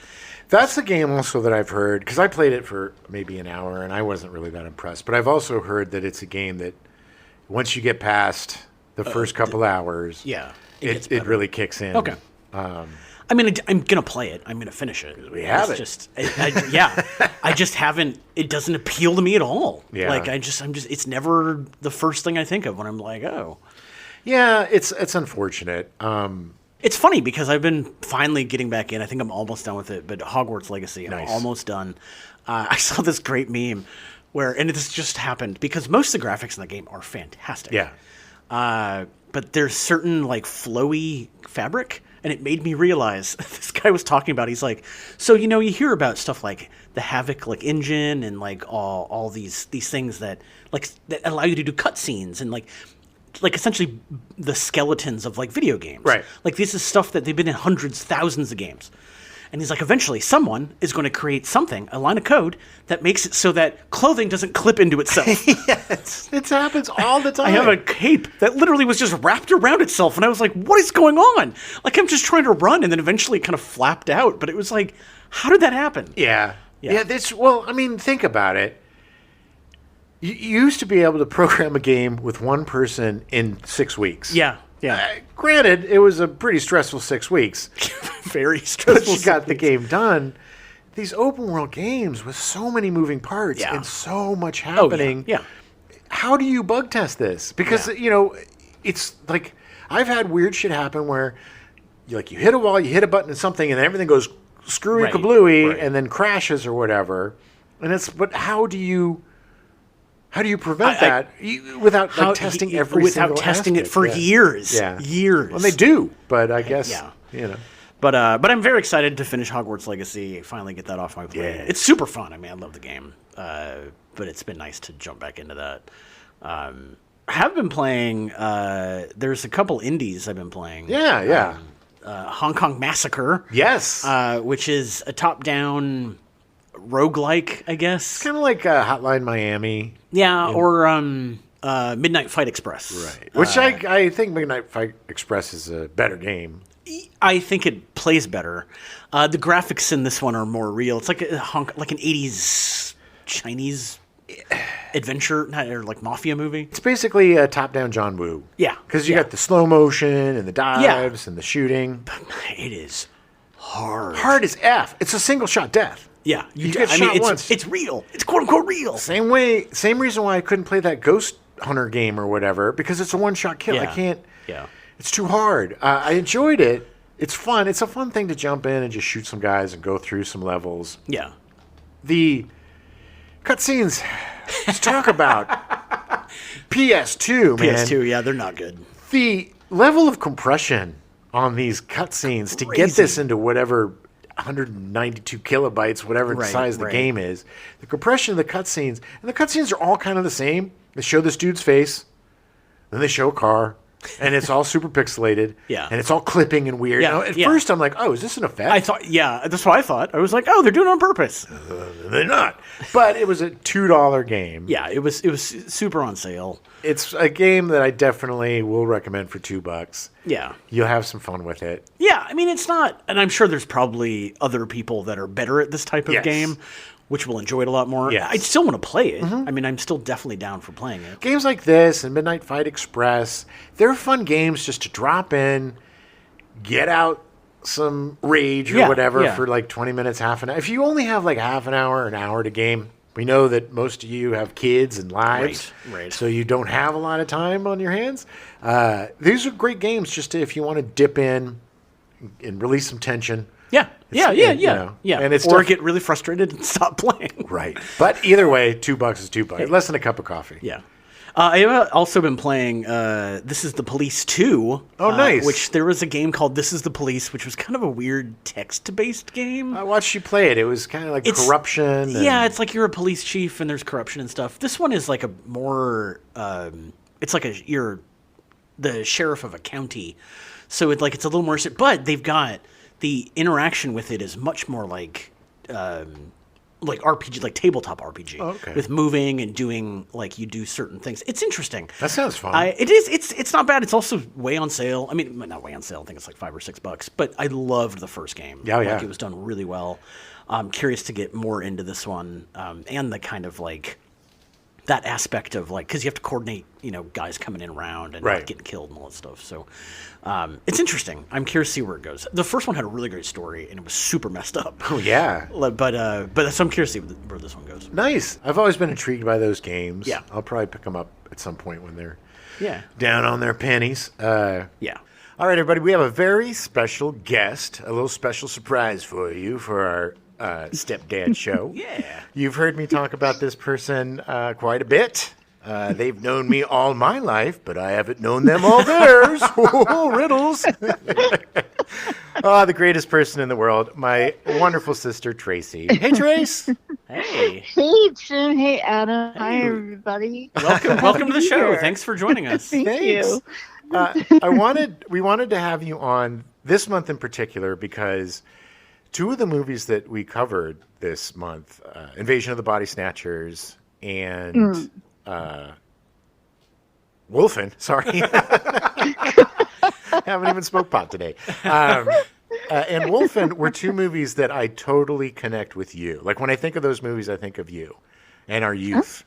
That's the game also that I've heard, because I played it for maybe an hour and I wasn't really that impressed. But I've also heard that it's a game that once you get past the first couple hours, it really kicks in. Okay. I mean, I'm gonna play it. I'm gonna finish it. We have it. Just, I just haven't. It doesn't appeal to me at all. Yeah. Like I'm just. It's never the first thing I think of when I'm like, oh. Yeah, it's unfortunate. It's funny because I've been finally getting back in. I think I'm almost done with it. But Hogwarts Legacy, I'm almost done. I saw this great meme and this just happened because most of the graphics in the game are fantastic. Yeah. But there's certain like flowy fabric. And it made me realize, this guy was talking about, he's like, so, you hear about stuff like the Havoc like engine and like all these things that allow you to do cutscenes and like essentially the skeletons of like video games. Right. Like this is stuff that they've been in hundreds, thousands of games. And he's like, eventually someone is going to create a line of code that makes it so that clothing doesn't clip into itself. Yes, it happens all the time. I have a cape that literally was just wrapped around itself. And I was like, what is going on? Like, I'm just trying to run. And then eventually it kind of flapped out. But it was like, how did that happen? Yeah. Think about it. You used to be able to program a game with one person in 6 weeks. Yeah. Granted, it was a pretty stressful 6 weeks. Very stressful. But you got the game done. These open world games with so many moving parts and so much happening. Yeah. How do you bug test this? Because it's like I've had weird shit happen where you hit a wall, you hit a button and something, and everything goes screwy kablooey and then crashes or whatever. But how do you prevent that without testing every single without testing aspect? it for years? Yeah. Years. Well, they do, but I guess But I'm very excited to finish Hogwarts Legacy. Finally get that off my plate. Yeah. It's super fun. I mean, I love the game. But it's been nice to jump back into that. have been playing. There's a couple indies I've been playing. Yeah. Hong Kong Massacre. Yes. Which is a top-down roguelike, I guess. Kind of like Hotline Miami. Yeah, or Midnight Fight Express. Right. Which I think Midnight Fight Express is a better game. I think it plays better. The graphics in this one are more real. It's like an 80s Chinese adventure, or like mafia movie. It's basically a top-down John Woo. Yeah. Because you got the slow motion and the dives and the shooting. It is hard. Hard as F. It's a single-shot death. Yeah. You get shot once. It's real. It's quote-unquote real. Same reason why I couldn't play that Ghost Hunter game or whatever, because it's a one-shot kill. Yeah. I can't. Yeah. It's too hard. I enjoyed it. It's fun. It's a fun thing to jump in and just shoot some guys and go through some levels. Yeah. The cutscenes. Let's talk about PS2, man. PS2, yeah, they're not good. The level of compression on these cutscenes to get this into whatever 192 kilobytes, whatever the size the game is. The compression of the cutscenes, and the cutscenes are all kind of the same. They show this dude's face, then they show a car, and it's all super pixelated. Yeah. And it's all clipping and weird. Yeah, At first, I'm like, oh, is this an effect? I thought, that's what I thought. I was like, oh, they're doing it on purpose. They're not. But it was a $2 game. Yeah, it was super on sale. It's a game that I definitely will recommend for $2. Yeah. You'll have some fun with it. Yeah, I mean, it's not, and I'm sure there's probably other people that are better at this type of game, which will enjoy it a lot more. Yes. I still want to play it. I mean, I'm still definitely down for playing it. Games like this and Midnight Fight Express, they're fun games just to drop in, get out some rage or whatever for like 20 minutes, half an hour. If you only have like half an hour to game, we know that most of you have kids and lives, so you don't have a lot of time on your hands. These are great games just to, if you want to dip in and release some tension. Yeah. And it's get really frustrated and stop playing. Right. But either way, $2 is $2. Less than a cup of coffee. Yeah. I've also been playing This Is the Police 2. Oh, nice. Which there was a game called This Is the Police, which was kind of a weird text-based game. I watched you play it. It was kind of like corruption. Yeah, it's like you're a police chief and there's corruption and stuff. This one is like a more... it's like you're the sheriff of a county. So it's a little more... But they've got... The interaction with it is much more like RPG, like tabletop RPG, with moving and doing you do certain things. It's interesting. That sounds fun. It is. It's not bad. It's also way on sale. I mean, not way on sale. I think it's like $5 or $6. But I loved the first game. Yeah. It was done really well. I'm curious to get more into this one and the kind of that aspect of because you have to coordinate, guys coming in around and not getting killed and all that stuff. So it's interesting. I'm curious to see where it goes. The first one had a really great story and it was super messed up. Oh yeah. But so I'm curious to see where this one goes. Nice. I've always been intrigued by those games. Yeah. I'll probably pick them up at some point when they're down on their pennies. Yeah. All right, everybody. We have a very special guest, a little special surprise for you for our Stepdad show. Yeah. You've heard me talk about this person quite a bit. They've known me all my life, but I haven't known them all theirs. Riddles. The greatest person in the world, my wonderful sister, Tracy. Hey, Trace. Hey. Hey, Jim. Hey, Adam. Hi, everybody. Welcome to the show. Thanks for joining us. Thanks. You. We wanted to have you on this month in particular because two of the movies that we covered this month, Invasion of the Body Snatchers and Wolfen, sorry. Haven't even spoke pot today. And Wolfen were two movies that I totally connect with you. Like when I think of those movies, I think of you and our youth.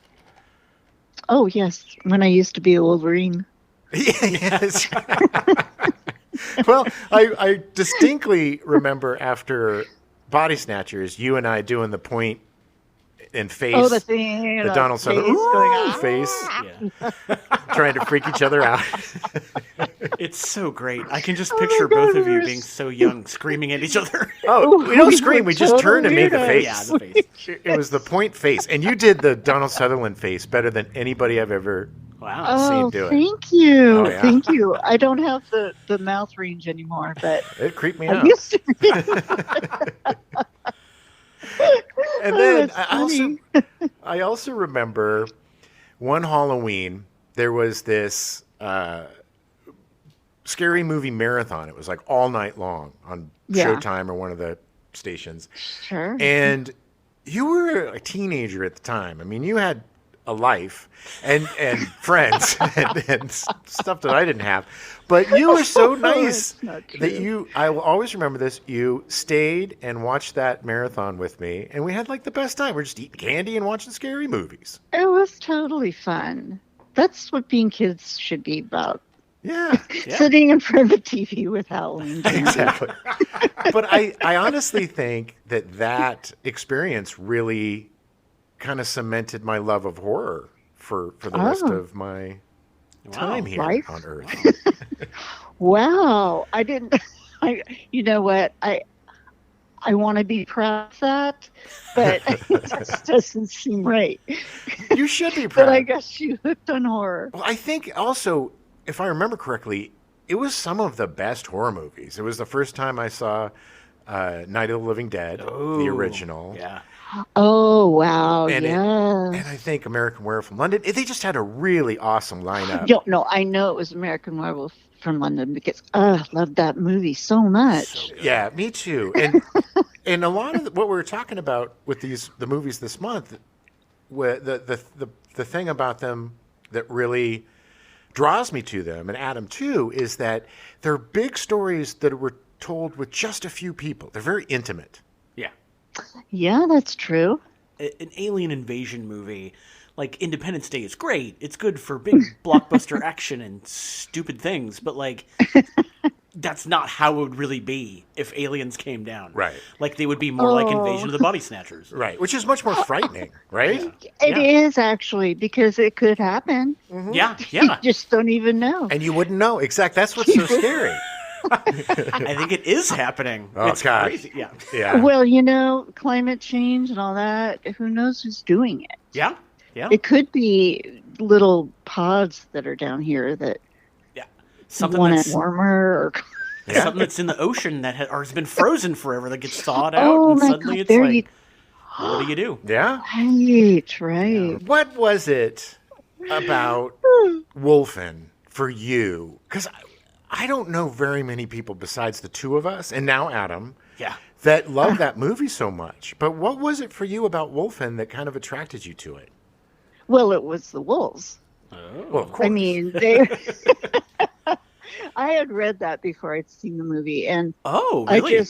Oh, yes. When I used to be a Wolverine. Yes. Well, I distinctly remember after Body Snatchers, you and I doing the point and face. Oh, the thing. The Donald Sutherland face. Yeah. Trying to freak each other out. It's so great. I can just picture both of you being so young, screaming at each other. Oh, we don't scream. We just turn and made the face. Yeah, the face. It was the point face. And you did the Donald Sutherland face better than anybody I've ever seen do it. Thank you. Oh, yeah. Thank you. I don't have the mouth range anymore, but it creeped me I out. used to. And then I also remember one Halloween, there was this scary movie marathon. It was like all night long on Showtime or one of the stations. Sure. And you were a teenager at the time. I mean, you had a life and friends and stuff that I didn't have. But you were so nice that I will always remember this. You stayed and watched that marathon with me, and we had like the best time. We're just eating candy and watching scary movies. It was totally fun. That's what being kids should be about. Yeah. Sitting in front of the TV with Halloween candy. Exactly. But I honestly think that experience really kind of cemented my love of horror for the rest of my time here on Earth. Wow. You know what? I want to be proud of that, but it just doesn't seem right. You should be proud. But I guess you hooked on horror. Well, I think also, if I remember correctly, it was some of the best horror movies. It was the first time I saw Night of the Living Dead, the original. Yeah. Oh, wow. And yes. and I think American Werewolf from London. They just had a really awesome lineup. No, I know it was American Werewolf from London because I loved that movie so much. Yeah, me too. And a lot of what we were talking about with the movies this month, the thing about them that really draws me to them, and Adam too, is that they're big stories that were told with just a few people. They're very intimate. Yeah. Yeah, that's true. An alien invasion movie, like Independence Day, is great. It's good for big blockbuster action and stupid things, but like that's not how it would really be if aliens came down. Right. Like they would be more like Invasion of the Body Snatchers. Right. Which is much more frightening, right? It is actually, because it could happen. Mm-hmm. Yeah. You just don't even know. And you wouldn't know. Exactly. That's what's so scary. I think it is happening. Oh, it's God. crazy. Yeah. Yeah. Well, climate change and all that, who knows who's doing it? Yeah. Yeah. It could be little pods that are down here that something want that's it warmer, or something that's in the ocean that has been frozen forever that gets thawed out, oh and my suddenly God, it's like, what do you do? Yeah. Right. What was it about Wolfen for you? Because I don't know very many people besides the two of us, and now Adam, that love that movie so much. But what was it for you about Wolfen that kind of attracted you to it? Well, it was the wolves. Oh. Well, of course. I mean, I had read that before I'd seen the movie, and really?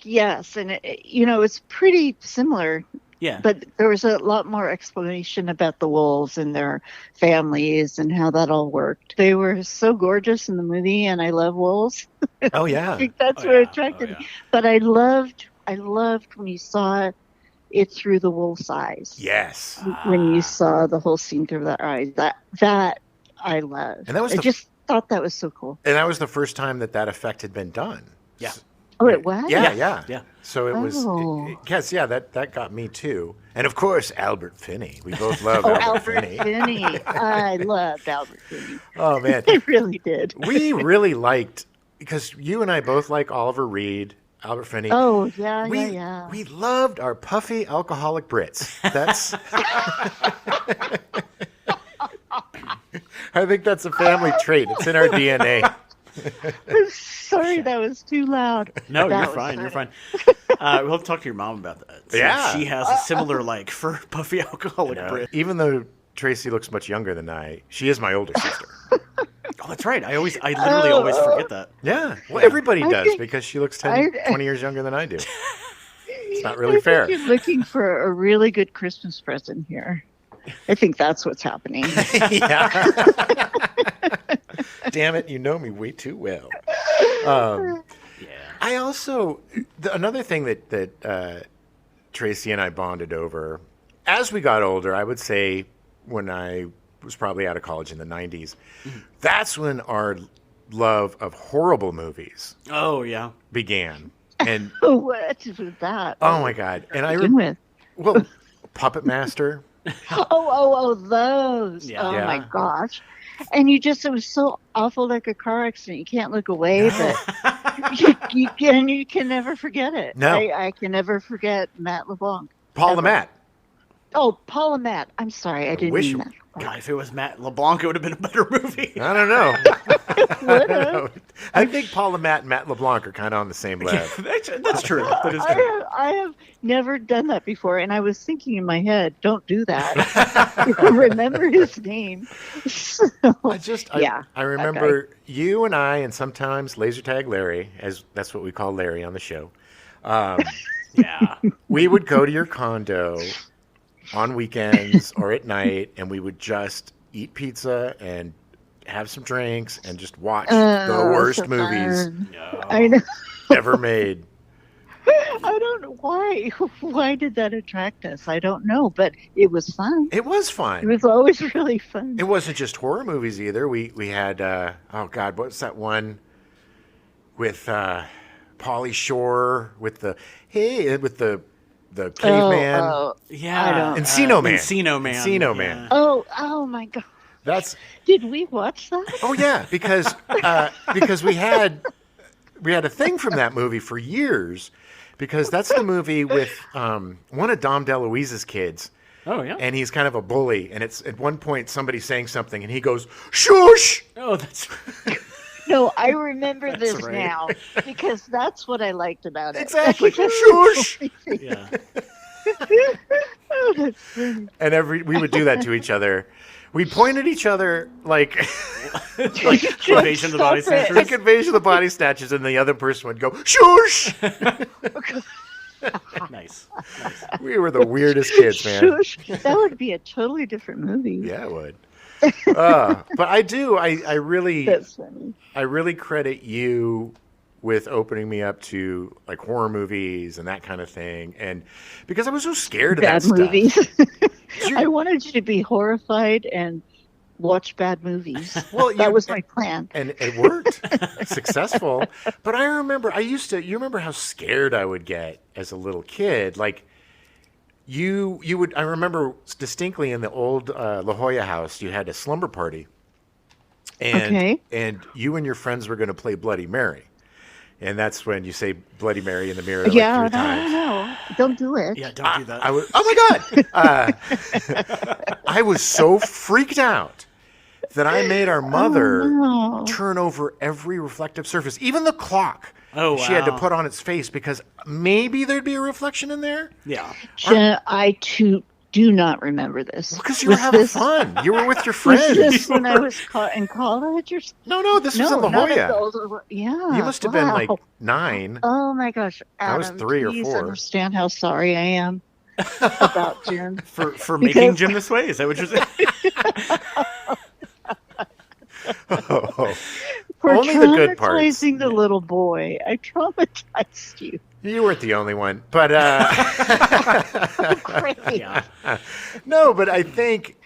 Yes, and it's pretty similar. Yeah. But there was a lot more explanation about the wolves and their families and how that all worked. They were so gorgeous in the movie, and I love wolves. Oh yeah. I think that's what attracted me. But I loved when you saw it through the wolf's eyes. Yes. When you saw the whole scene through their eyes, that I loved. And that was I just thought that was so cool. And that was the first time that effect had been done. Yeah. Oh, it was? Yeah. So it was, Oh. that got me too. And of course, Albert Finney. We both love Albert Finney. I loved Albert Finney. Oh, man. I really did. We really liked, because you and I both like Oliver Reed, Albert Finney. Oh, yeah. We loved our puffy alcoholic Brits. That's... I think that's a family trait. It's in our DNA. I'm sorry, that was too loud. No, That you're was fine. You're funny. fine. We'll have to talk to your mom about that. See if she has a similar like for puffy alcoholic Brit. Even though Tracy looks much younger than I, she is my older sister. Oh, that's right. I literally always forget that. Yeah. Well, everybody does think- because she looks 20 years younger than I do. It's not really fair. I think you're looking for a really good Christmas present here. I think that's what's happening. Yeah. Damn it, you know me way too well. I also, another thing that Tracy and I bonded over, as we got older, I would say when I was probably out of college in the 90s, that's when our love of horrible movies began. And What was that? oh my God. And well, Puppet Master. Those. Yeah. Oh my gosh. And it was so awful, like a car accident. You can't look away, but you can never forget it. No. I can never forget Matt LeBlanc. Paul Le Mat. Oh, Paul and Matt. I'm sorry, I didn't mean that. God, if it was Matt LeBlanc, it would have been a better movie. I don't know. I don't know. I think Paul Le Mat and Matt LeBlanc are kind of on the same level. That's true. That is true. I have never done that before, and I was thinking in my head, don't do that. Remember his name. So, I remember you and I, and sometimes Laser Tag Larry, as that's what we call Larry on the show. We would go to your condo on weekends or at night, and we would just eat pizza and have some drinks and just watch the worst movies I know. ever made. I don't know why. Why did that attract us? I don't know, but it was fun. It was fun. It was always really fun. It wasn't just horror movies either. We had what's that one with Pauly Shore with the caveman? Encino Man. Encino Man. Oh my God. Did we watch that? Oh yeah, because we had a thing from that movie for years, because that's the movie with one of Dom DeLuise's kids. Oh yeah. And he's kind of a bully, and it's at one point somebody's saying something and he goes, "Shush!" Oh, that's No, I remember this now, because that's what I liked about it. Exactly. Shush! Yeah. Oh, that's funny. And we would do that to each other. We'd point at each other like Invasion of the Body Snatchers. like Invasion of the Body Snatchers, and the other person would go, "Shush!" Nice. We were the weirdest kids, man. Shush. That would be a totally different movie. Yeah, it would. But I really That's funny. I really credit you with opening me up to like horror movies and that kind of thing, and because I was so scared of Bad that movies. stuff. I wanted you to be horrified and watch bad movies. Well, that was my plan. And it worked. Successful. But I remember you remember how scared I would get as a little kid. Like you would, I remember distinctly in the old La Jolla house, you had a slumber party. And you and your friends were going to play Bloody Mary. And that's when you say Bloody Mary in the mirror like 3 times. No. Don't do it. Yeah, don't do that. Oh my God. I was so freaked out that I made our mother turn over every reflective surface, even the clock. Oh, wow. She had to put on its face because maybe there'd be a reflection in there. Yeah. Jen, I too do not remember this. Because you were having fun. You were with your friends. Was this when I was in college or something? No, this was in La Jolla. Yeah. You must have been like 9. Oh my gosh, Adam, I was 3 or 4. Please understand how sorry I am about Jim. For making Jim this way? Is that what you're saying? For only the good parts. Traumatizing the little boy. I traumatized you. You weren't the only one, but Great. Yeah. no, but I think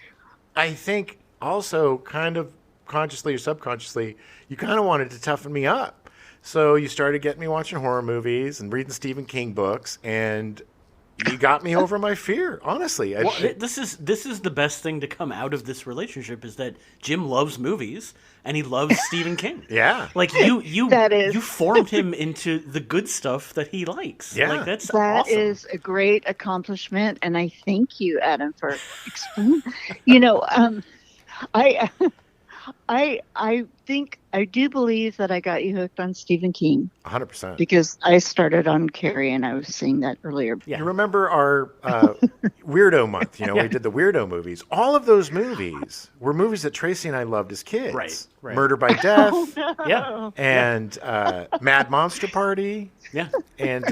also kind of consciously or subconsciously, you kind of wanted to toughen me up. So you started getting me watching horror movies and reading Stephen King books, and you got me over my fear. Honestly, this is the best thing to come out of this relationship is that Jim loves movies and he loves Stephen King. Yeah, like you formed him into the good stuff that he likes. Yeah, like, that's That awesome. is a great accomplishment, and I thank you, Adam, for explaining. I think I do believe that I got you hooked on Stephen King 100%. because I started on Carrie, and I was saying that earlier. Yeah. You remember our Weirdo Month? We did the Weirdo movies. All of those movies were movies that Tracy and I loved as kids. Right. Murder by Death. Oh, no. Yeah. And Mad Monster Party. Yeah. And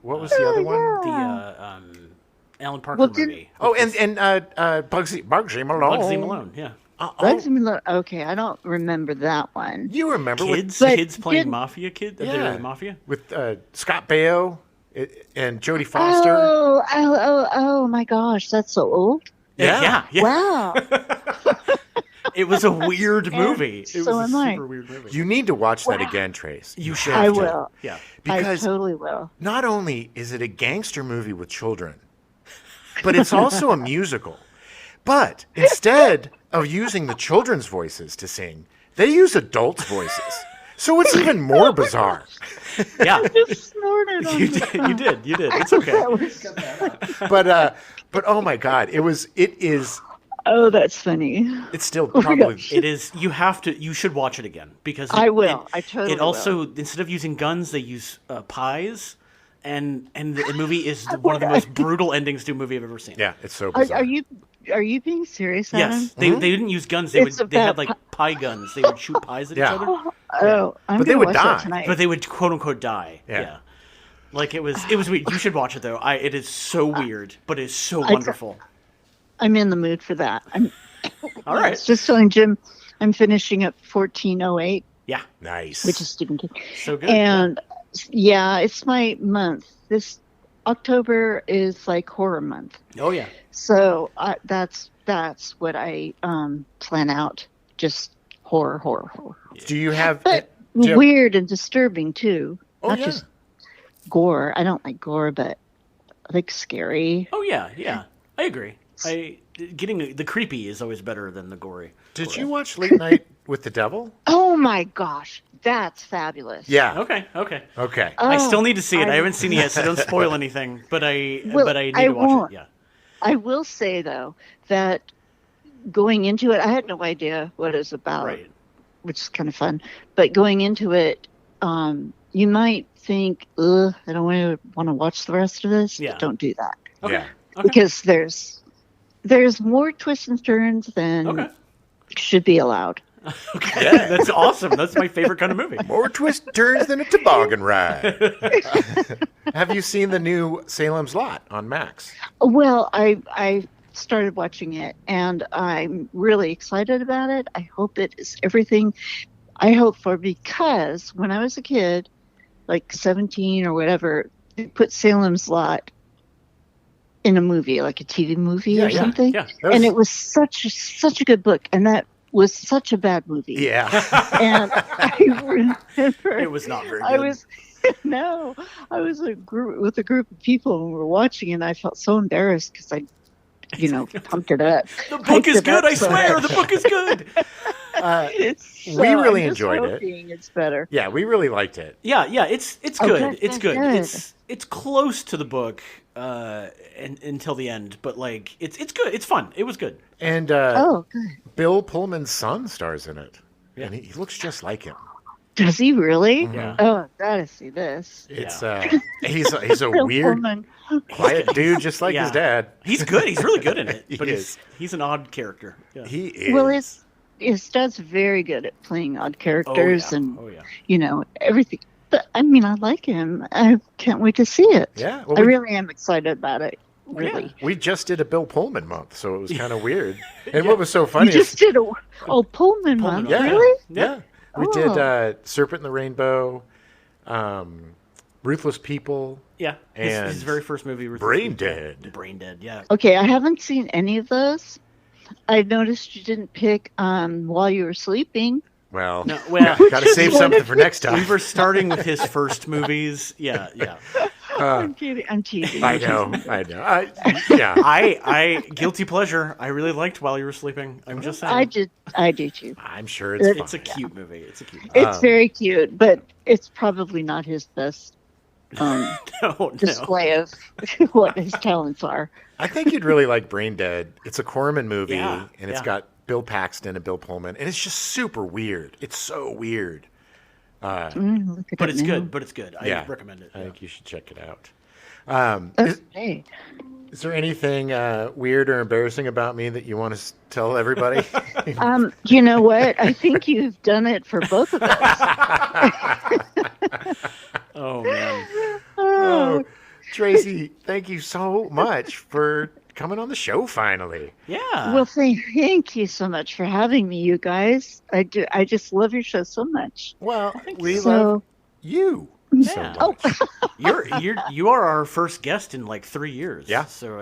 what was the other one? The Alan Parker movie. Oh, and Bugsy Malone. Bugsy Malone. Yeah. Okay, I don't remember that one. You remember kids playing Mafia kid? Yeah. Mafia? With Scott Baio and Jodie Foster. Oh my gosh, that's so old. Yeah. Wow. It was a weird movie. It was a super weird movie. You need to watch that again, Trace. You should. I will. Yeah. Because I totally will. not only is it a gangster movie with children, but it's also a musical. But instead of using the children's voices to sing, they use adults' voices. So it's even more bizarre. Yeah. Just snorted on You did. It's okay. But oh my God, it is Oh, that's funny. It's still Oh my probably gosh. It is. You should watch it again because I will. I totally It also instead of using guns, they use pies, and the movie is one of the most brutal endings to a movie I've ever seen. yeah, it's so Are, bizarre. are you being serious, Adam? Yes, they didn't use guns. They It's would. They had about like pie guns. They would shoot pies at Yeah. each other, Oh, I'm But they gonna would watch die. that tonight. but they would quote unquote die. Yeah. Yeah. Like it was weird. You should watch it though. It is so weird, but it's so wonderful. I'm in the mood for that. All I right. was just telling Jim I'm finishing up 1408, Yeah. Nice. which is Stephen King. So good. And yeah, it's my month. This October is like horror month. Oh yeah. So that's what I plan out. Just horror. Do you have? But do you have- weird and disturbing too. Oh, Not yeah. just gore. I don't like gore, but I like scary. Oh yeah. I agree. Getting the creepy is always better than the gory. Did you watch Late Night with the Devil? Oh my gosh, that's fabulous. Yeah. Okay. Okay. I Oh, still need to see it. I I- haven't seen it yet, so don't spoil anything. But I Well, need I to watch won't. it. Yeah. I will say though that going into it, I had no idea what it's about, Right. which is kind of fun. But going into it, you might think, "Ugh, I don't want to watch the rest of this." Yeah. But don't do that Okay. Yeah. Okay. because there's more twists and turns than Okay. should be allowed. Okay. Yeah, that's awesome. That's my favorite kind of movie. More twists and turns than a toboggan ride. Have you seen the new Salem's Lot on Max? Well, I started watching it and I'm really excited about it. I hope it is everything I hope for, because when I was a kid, like 17 or whatever, they put Salem's Lot in a movie, like a TV movie or something. Yeah. And it was such a good book, and that was such a bad movie. Yeah. And I remember It was not very good. I was with a group of people and we were watching, and I felt so embarrassed because I, pumped it up. The book Hyped is it good. up I so swear, much. the book is good. We really I'm just enjoyed it. hoping it's better. Yeah, we really liked it. Yeah. It's good. Okay, It's good. good. It's close to the book until the end, but like it's good. It's fun. It was good. And Oh, good. Bill Pullman's son stars in it. Yeah. And he looks just like him. Does he really? Yeah. Oh, gotta see this. It's he's a Bill weird, Pullman. quiet dude just like Yeah. his dad. He's good. He's really good in it. He But is. he's an odd character. Yeah. He is. Well, his dad's very good at playing odd characters and everything. But I mean, I like him. I can't wait to see it. Yeah, I well, really am excited about it. Really. we just did a Bill Pullman month, so it was kind of weird. And what was so funny You just is, did Pullman month, yeah, really? yeah, we Oh. did Serpent in the Rainbow, Ruthless People, Yeah. And His very first movie. Brain Dead. Brain Dead. Yeah. Okay, I haven't seen any of those. I noticed you didn't pick While You Were Sleeping. Well, No, well, got to save something for next time. we were starting with his first movies. Yeah. I'm kidding. I'm teasing. I know. Yeah. I guilty pleasure. I really liked While You Were Sleeping. I'm just saying. I do too. I'm sure it's fun. It's a cute movie. It's a cute movie. It's very cute, but it's probably not his best No. display of what his talents are. I think you'd really like Brain Dead. It's a Corman movie, Yeah, and it's yeah. got Bill Paxton and Bill Pullman, and it's just super weird. It's so weird. Look at But it it's now. good. But it's good. I Yeah. recommend it. I Yeah. think you should check it out. Okay. Is there anything weird or embarrassing about me that you want to tell everybody? You know what? I think you've done it for both of us. Oh man. Oh, Tracy, thank you so much for coming on the show finally. Yeah. Well, thank you so much for having me, you guys. I do. I just love your show so much. Well, we love So, you so Yeah. much. You are our first guest in like 3 years. Yeah. So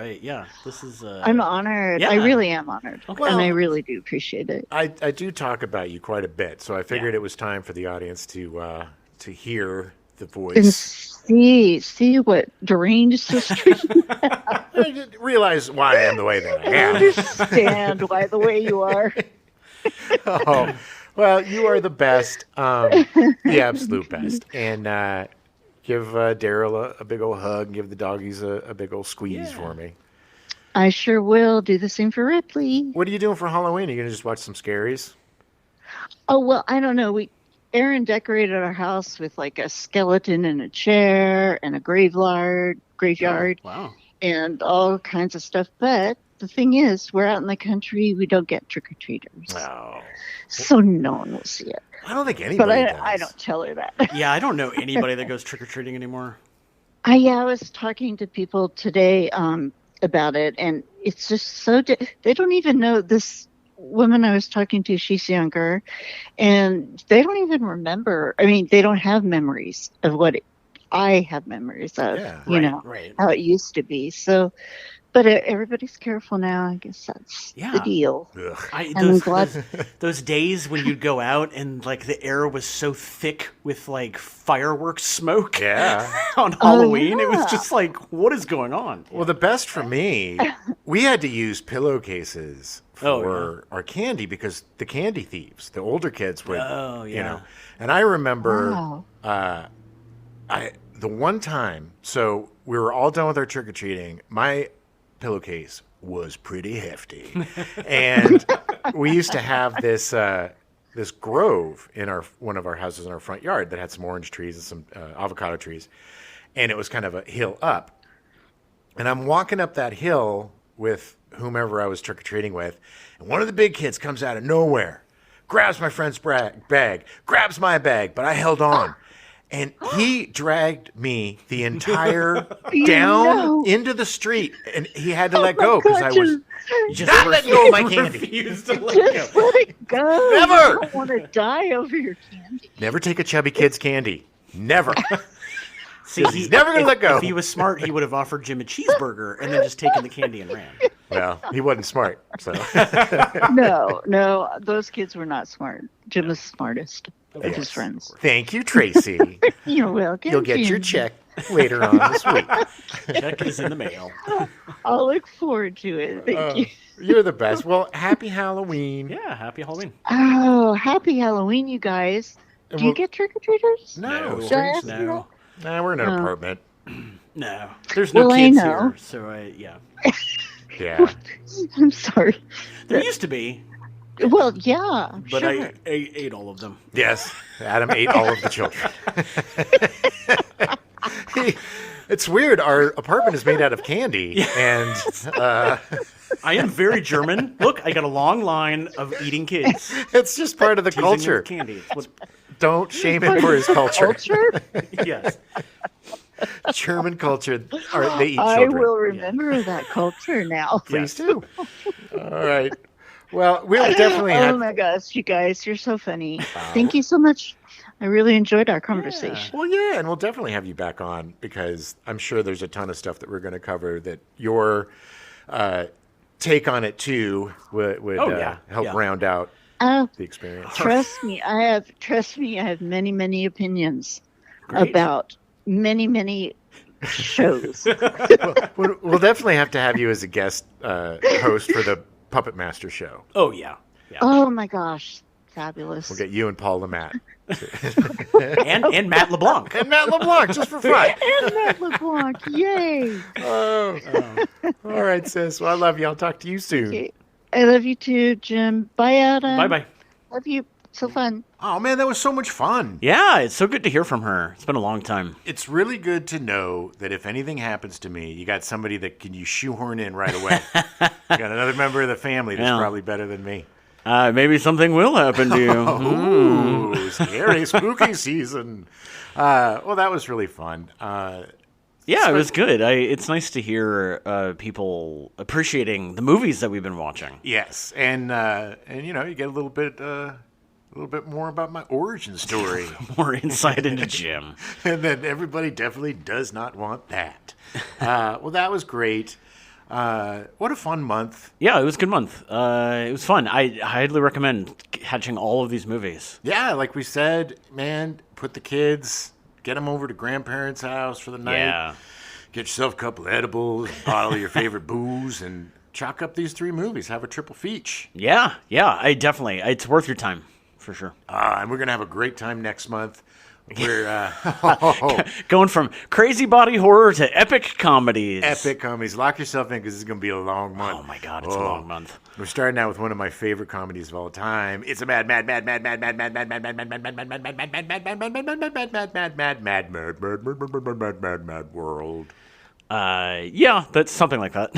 this is. I'm honored. Yeah. I really am honored, Well- and I really do appreciate it. I do talk about you quite a bit, so I figured it was time for the audience to hear the And voice. see what deranged sister you I didn't realize why I am the way that I am. understand why the way you are. Oh, well, you are the best, the absolute best. And give Daryl a big old hug, give the doggies a big old squeeze Yeah. for me. I sure will do the same for Ripley. What are you doing for Halloween? Are you going to just watch some scaries? Oh, well, I don't know. Aaron decorated our house with like a skeleton in a chair and a graveyard, Oh, wow. and all kinds of stuff. But the thing is, we're out in the country. We don't get trick-or-treaters. Oh. So no one will see it. I don't think anybody does. I don't tell her that. Yeah, I don't know anybody that goes trick-or-treating anymore. I was talking to people today about it, and it's just so they don't even know. This woman I was talking to, she's younger, and they don't even remember. I mean, they don't have memories of what I have memories of. Yeah, right. How it used to be. So, but everybody's careful now. I guess that's the deal. Ugh. Those days when you'd go out and like the air was so thick with like fireworks smoke on Halloween, it was just like, what is going on? Well, the best for me, we had to use pillowcases for our candy because the candy thieves, the older kids would, you know. And I remember the one time, so we were all done with our trick-or-treating, my pillowcase was pretty hefty. And we used to have this grove in one of our houses in our front yard that had some orange trees and some avocado trees. And it was kind of a hill up. And I'm walking up that hill with whomever I was trick-or-treating with, and one of the big kids comes out of nowhere, grabs my friend's bag, grabs my bag, but I held on. And he dragged me the entire down into the street, and he had to let go because I was just letting go of my candy. Refused to let Just go. let it go. Never. You don't want to die over your candy. Never take a chubby kid's candy. Never. See, He's never going to let go. If he was smart, he would have offered Jim a cheeseburger and then just taken the candy and ran. Well, he wasn't smart, so. No, those kids were not smart. Jim was the smartest of his friends. Thank you, Tracy. You're welcome. You'll get your check later on this week. Check is in the mail. I'll look forward to it. Thank you. You're the best. Well, happy Halloween. Yeah, happy Halloween. Oh, happy Halloween, you guys. Do you get trick-or-treaters? No. No. Nah, we're in an apartment. No. There's no kids here, so yeah. Yeah. I'm sorry. There used to be. Well, yeah, but sure. I ate all of them. Yes. Adam ate all of the children. It's weird. Our apartment is made out of candy, and I am very German. Look, I got a long line of eating kids. It's just part of the Teasing them culture. with candy. It's what, Don't shame him for his culture. yes. German culture. They eat children. I will remember that culture now. Please do. All right. Well, we'll definitely have. Oh my gosh, you guys, you're so funny. Thank you so much. I really enjoyed our conversation. Well, yeah, and we'll definitely have you back on because I'm sure there's a ton of stuff that we're going to cover that your take on it too would help round out the experience. Trust me, I have many, many opinions about many shows. We'll definitely have to have you as a guest host for the Puppet Master show. Oh, yeah. Oh, my gosh. Fabulous. We'll get you and Paul LeMatt. and Matt LeBlanc. And Matt LeBlanc, just for fun. And Matt LeBlanc. Yay. All right, sis. Well, I love you. I'll talk to you soon. Okay. I love you too, Jim. Bye, Adam. Bye-bye. Love you. So fun. Oh, man, that was so much fun. Yeah, it's so good to hear from her. It's been a long time. It's really good to know that if anything happens to me, you got somebody that can you shoehorn in right away. You got another member of the family that's probably better than me. Maybe something will happen to you. Ooh, scary, spooky season. Well, that was really fun. Yeah, it was good. It's nice to hear people appreciating the movies that we've been watching. Yes, and you know, you get a little bit more about my origin story. More insight into Jim. And then everybody definitely does not want that. Well, that was great. What a fun month. Yeah, it was a good month. It was fun. I highly recommend catching all of these movies. Yeah, like we said, man, put the kids, get them over to grandparents' house for the night. Yeah. Get yourself a couple of edibles, a bottle of your favorite booze, and chalk up these 3 movies. Have a triple feature. Yeah, it's worth your time, for sure. And we're going to have a great time next month We're Going from crazy body horror to epic comedies. epic comedies. Lock yourself in because this is going to be a long month. Oh my God, it's a long month. We're starting out with one of my favorite comedies of all time. It's a mad world. Yeah, that's something like that.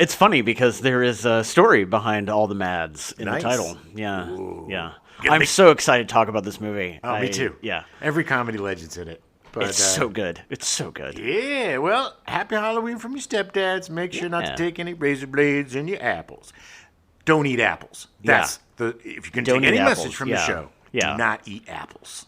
It's funny because there is a story behind all the mads in the title. Yeah, yeah. I'm so excited to talk about this movie. Oh, me too. Yeah. Every comedy legend's in it. But, It's so good. It's so good. Yeah, well, happy Halloween from your stepdads. Make sure not to take any razor blades in your apples. Don't eat apples. That's if you can Don't take any eat message apples. from the show, do not eat apples.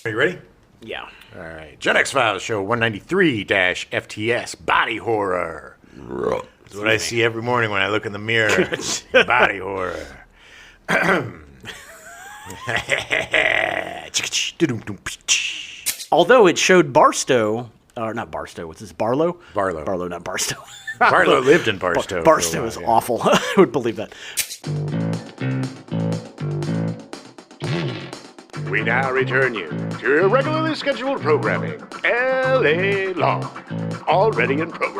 Are you ready? Yeah. All right. Gen X Files Show 193-FTS Body Horror. That's what I see every morning when I look in the mirror. Body horror. Although it showed Barstow, or not Barstow, what's this? Barlow? Barlow. Barlow, not Barstow. Barlow lived in Barstow. Barstow is awful. I would believe that. We now return you to your regularly scheduled programming. L.A. Law. Already in progress.